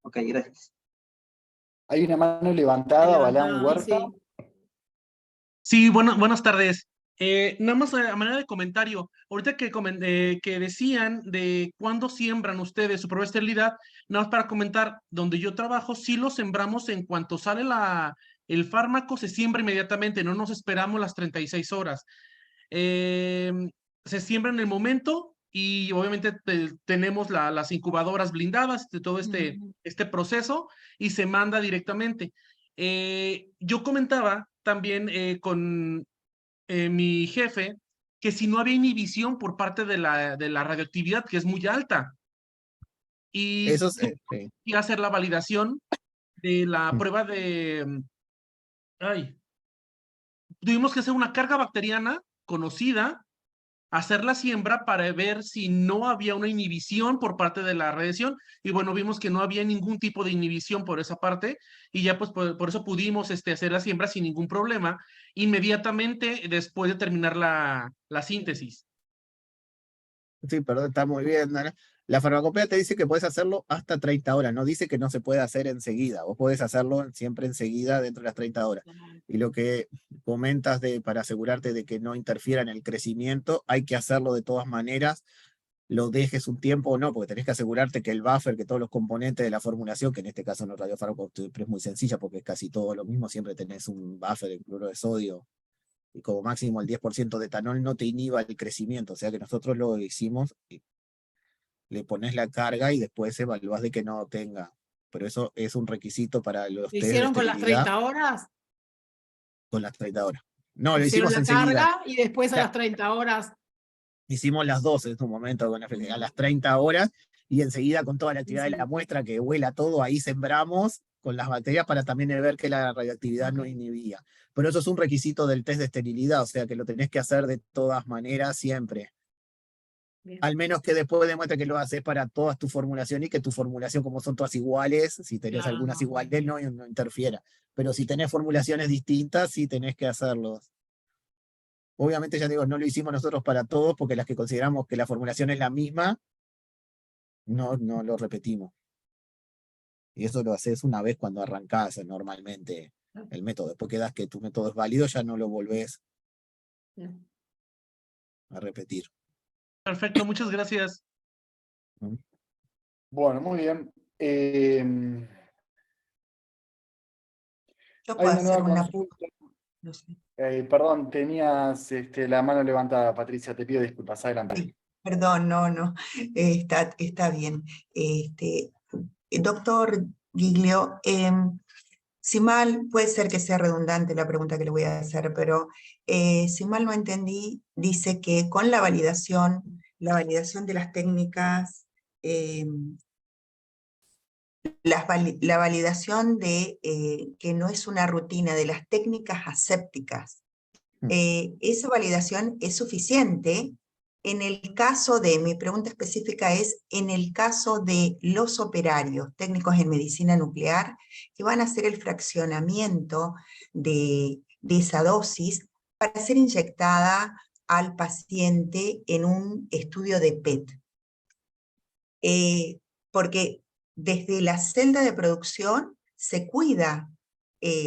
Ok, gracias. Hay una mano levantada, Balán Huerta. Sí. Sí, buenas tardes. Nada más a manera de comentario, ahorita que decían de cuándo siembran ustedes su prueba de esterilidad, nada más para comentar, donde yo trabajo, sí lo sembramos en cuanto sale el fármaco, se siembra inmediatamente, no nos esperamos las 36 horas. Se siembra en el momento y obviamente tenemos las incubadoras blindadas de todo este proceso y se manda directamente. Yo comentaba también con mi jefe que si no había inhibición por parte de la radioactividad, que es muy alta, y Eso sí. y hacer la validación de la prueba tuvimos que hacer una carga bacteriana conocida, hacer la siembra para ver si no había una inhibición por parte de la radiación, y bueno, vimos que no había ningún tipo de inhibición por esa parte, y ya pues por eso pudimos hacer la siembra sin ningún problema, inmediatamente después de terminar la síntesis. Sí, perdón, está muy bien, Dana. La farmacopea te dice que puedes hacerlo hasta 30 horas, no dice que no se puede hacer enseguida, vos podés hacerlo siempre enseguida dentro de las 30 horas. Y lo que comentas para asegurarte de que no interfiera en el crecimiento, hay que hacerlo de todas maneras, lo dejes un tiempo o no, porque tenés que asegurarte que el buffer, que todos los componentes de la formulación, que en este caso no radiofármaco es muy sencilla porque es casi todo lo mismo, siempre tenés un buffer de cloruro de sodio, y como máximo el 10% de etanol no te inhiba el crecimiento, o sea que nosotros lo hicimos, le pones la carga y después evalúas de que no tenga, pero eso es un requisito para los ¿Lo test de hicieron con las esterilidad. 30 horas? Con las 30 horas. No, lo Hicieron hicimos la enseguida. carga y después a las 30 horas. Hicimos las 12 en su momento, a las 30 horas, y enseguida con toda la actividad de la muestra, que huela todo, ahí sembramos con las bacterias para también ver que la radioactividad no inhibía. Pero eso es un requisito del test de esterilidad, o sea que lo tenés que hacer de todas maneras siempre. Bien. Al menos que después demuestre que lo haces para todas tu formulación y que tu formulación, como son todas iguales, si tenés algunas iguales, no interfiera. Pero si tenés formulaciones distintas, sí tenés que hacerlos. Obviamente, ya digo, no lo hicimos nosotros para todos, porque las que consideramos que la formulación es la misma, no lo repetimos. Y eso lo haces una vez cuando arrancás normalmente el método. Después que das que tu método es válido, ya no lo volvés a repetir. Perfecto, muchas gracias. Bueno, muy bien. Yo Hay puedo una hacer nueva una consulta. no sé. Perdón, tenías la mano levantada, Patricia, te pido disculpas, adelante. Sí, perdón, no, está bien. Doctor Giglio, si mal, puede ser que sea redundante la pregunta que le voy a hacer, pero si mal no entendí, dice que con la validación de las técnicas la validación de que no es una rutina de las técnicas asépticas. Esa validación es suficiente en el caso de, mi pregunta específica es, en el caso de los operarios técnicos en medicina nuclear que van a hacer el fraccionamiento de esa dosis para ser inyectada al paciente en un estudio de PET. Porque desde la celda de producción se cuida,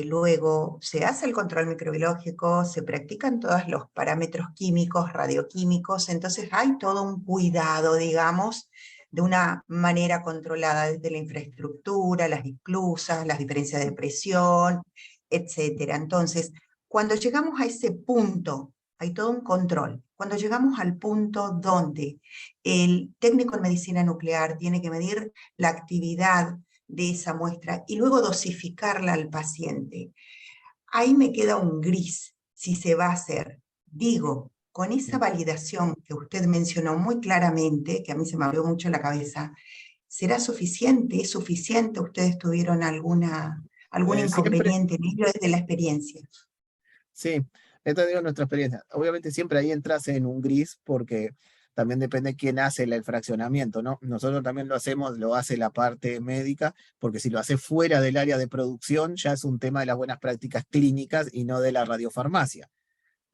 luego se hace el control microbiológico, se practican todos los parámetros químicos, radioquímicos, entonces hay todo un cuidado, digamos, de una manera controlada desde la infraestructura, las esclusas, las diferencias de presión, etc. Entonces, cuando llegamos a ese punto, hay todo un control. Cuando llegamos al punto donde el técnico en medicina nuclear tiene que medir la actividad de esa muestra y luego dosificarla al paciente, ahí me queda un gris si se va a hacer. Digo, con esa validación que usted mencionó muy claramente, que a mí se me abrió mucho la cabeza, ¿será suficiente? ¿Es suficiente? ¿Ustedes tuvieron algún inconveniente en ello desde la experiencia? Sí, esta es nuestra experiencia. Obviamente siempre ahí entras en un gris porque también depende quién hace el fraccionamiento, ¿no? Nosotros también lo hacemos, lo hace la parte médica, porque si lo hace fuera del área de producción ya es un tema de las buenas prácticas clínicas y no de la radiofarmacia.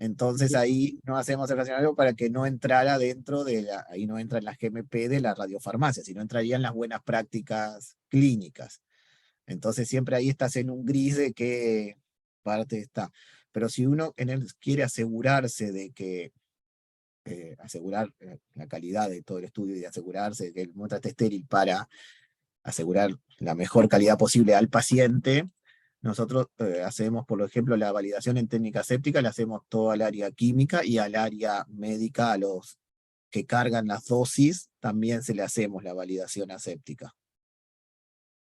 Entonces ahí no hacemos el fraccionamiento para que no entrara dentro de ahí no entra en la GMP de la radiofarmacia, sino entrarían las buenas prácticas clínicas. Entonces siempre ahí estás en un gris de qué parte está. Pero si uno quiere asegurarse de que, asegurar la calidad de todo el estudio y asegurarse de que el muestra esté estéril para asegurar la mejor calidad posible al paciente, nosotros hacemos, por ejemplo, la validación en técnica séptica, la hacemos todo al área química y al área médica, a los que cargan las dosis, también se le hacemos la validación aséptica.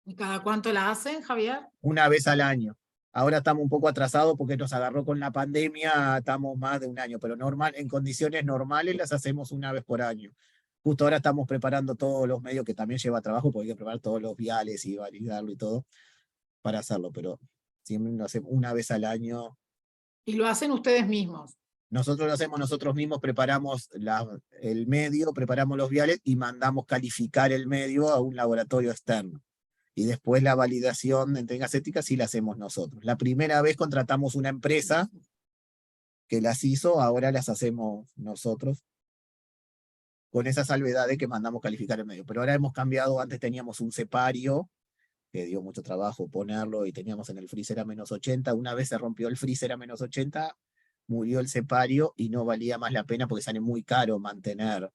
¿Y cada cuánto la hacen, Javier? Una vez al año. Ahora estamos un poco atrasados porque nos agarró con la pandemia, estamos más de un año, pero en condiciones normales las hacemos una vez por año. Justo ahora estamos preparando todos los medios, que también lleva trabajo, porque hay que preparar todos los viales y validarlo y todo para hacerlo, pero siempre lo hacemos una vez al año. ¿Y lo hacen ustedes mismos? Nosotros lo hacemos nosotros mismos, preparamos el medio, preparamos los viales y mandamos calificar el medio a un laboratorio externo. Y después la validación de técnicas éticas sí la hacemos nosotros. La primera vez contratamos una empresa que las hizo, ahora las hacemos nosotros, con esa salvedad de que mandamos calificar el medio. Pero ahora hemos cambiado, antes teníamos un cepario, que dio mucho trabajo ponerlo, y teníamos en el freezer a -80, una vez se rompió el freezer a -80, murió el cepario y no valía más la pena porque sale muy caro mantener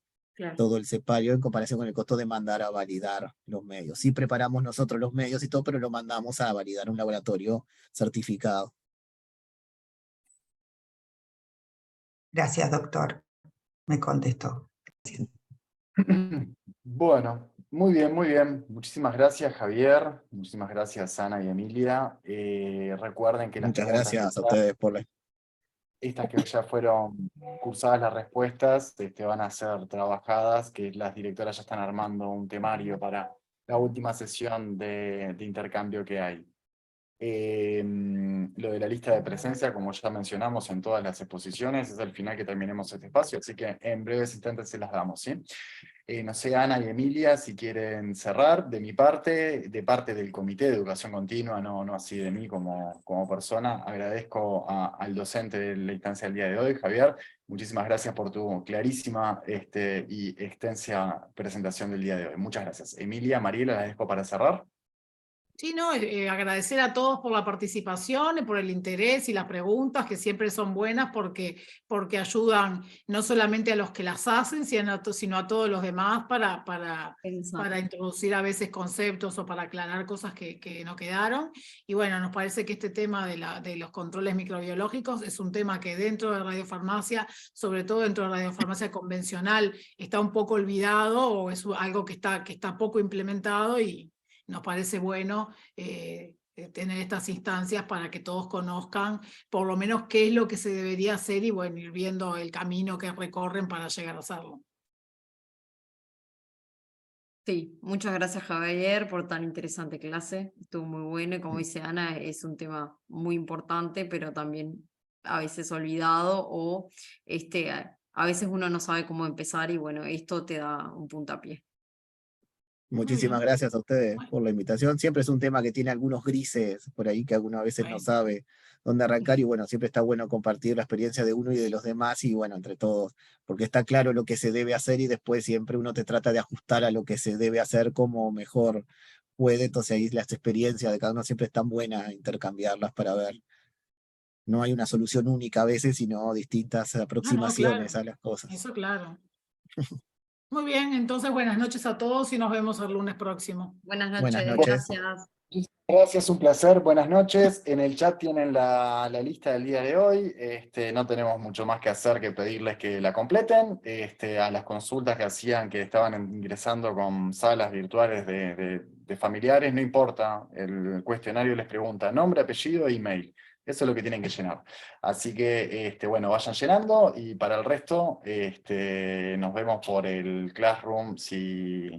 todo el cepario en comparación con el costo de mandar a validar los medios. Sí preparamos nosotros los medios y todo, pero lo mandamos a validar a un laboratorio certificado. Gracias, doctor. Me contestó. Bueno, muy bien, muy bien. Muchísimas gracias, Javier. Muchísimas gracias, Ana y Emilia. Recuerden que las Muchas preguntas gracias a ustedes por la... estas que ya fueron cursadas las respuestas, van a ser trabajadas, que las directoras ya están armando un temario para la última sesión de intercambio que hay. Lo de la lista de presencia, como ya mencionamos en todas las exposiciones, es el final que terminemos este espacio, así que en breves instantes se las damos, ¿sí? No sé, Ana y Emilia, si quieren cerrar, de mi parte, de parte del Comité de Educación Continua, no así de mí como persona, agradezco al docente de la instancia del día de hoy, Javier, muchísimas gracias por tu clarísima y extensa presentación del día de hoy. Muchas gracias. Emilia, Mariela, las dejo para cerrar. Sí, no, agradecer a todos por la participación, por el interés y las preguntas, que siempre son buenas porque ayudan no solamente a los que las hacen, sino a todos los demás para introducir a veces conceptos o para aclarar cosas que no quedaron. Y bueno, nos parece que este tema de los controles microbiológicos es un tema que dentro de radiofarmacia, sobre todo dentro de radiofarmacia convencional, está un poco olvidado o es algo que está poco implementado, y nos parece bueno tener estas instancias para que todos conozcan por lo menos qué es lo que se debería hacer y bueno, ir viendo el camino que recorren para llegar a hacerlo. Sí, muchas gracias Javier por tan interesante clase, estuvo muy bueno y como dice Ana, es un tema muy importante, pero también a veces olvidado o a veces uno no sabe cómo empezar y bueno, esto te da un puntapié. Muchísimas bien. gracias a ustedes Bueno. por la invitación. Siempre es un tema que tiene algunos grises por ahí que alguno a veces no Bueno. sabe dónde arrancar y bueno, siempre está bueno compartir la experiencia de uno y de los demás y bueno, entre todos, porque está claro lo que se debe hacer y después siempre uno te trata de ajustar a lo que se debe hacer como mejor puede. Entonces ahí las experiencias de cada uno siempre están buenas intercambiarlas para ver. No hay una solución única a veces, sino distintas Ah, no, aproximaciones claro. a las cosas. Eso claro. Muy bien, entonces buenas noches a todos y nos vemos el lunes próximo. Buenas Buenas noches, noches. gracias. Gracias, un placer, buenas noches. En el chat tienen la lista del día de hoy. No tenemos mucho más que hacer que pedirles que la completen. A las consultas que hacían, que estaban ingresando con salas virtuales de familiares, no importa, el cuestionario les pregunta nombre, apellido e email. Eso es lo que tienen que llenar. Así que, bueno, vayan llenando y para el resto, nos vemos por el Classroom si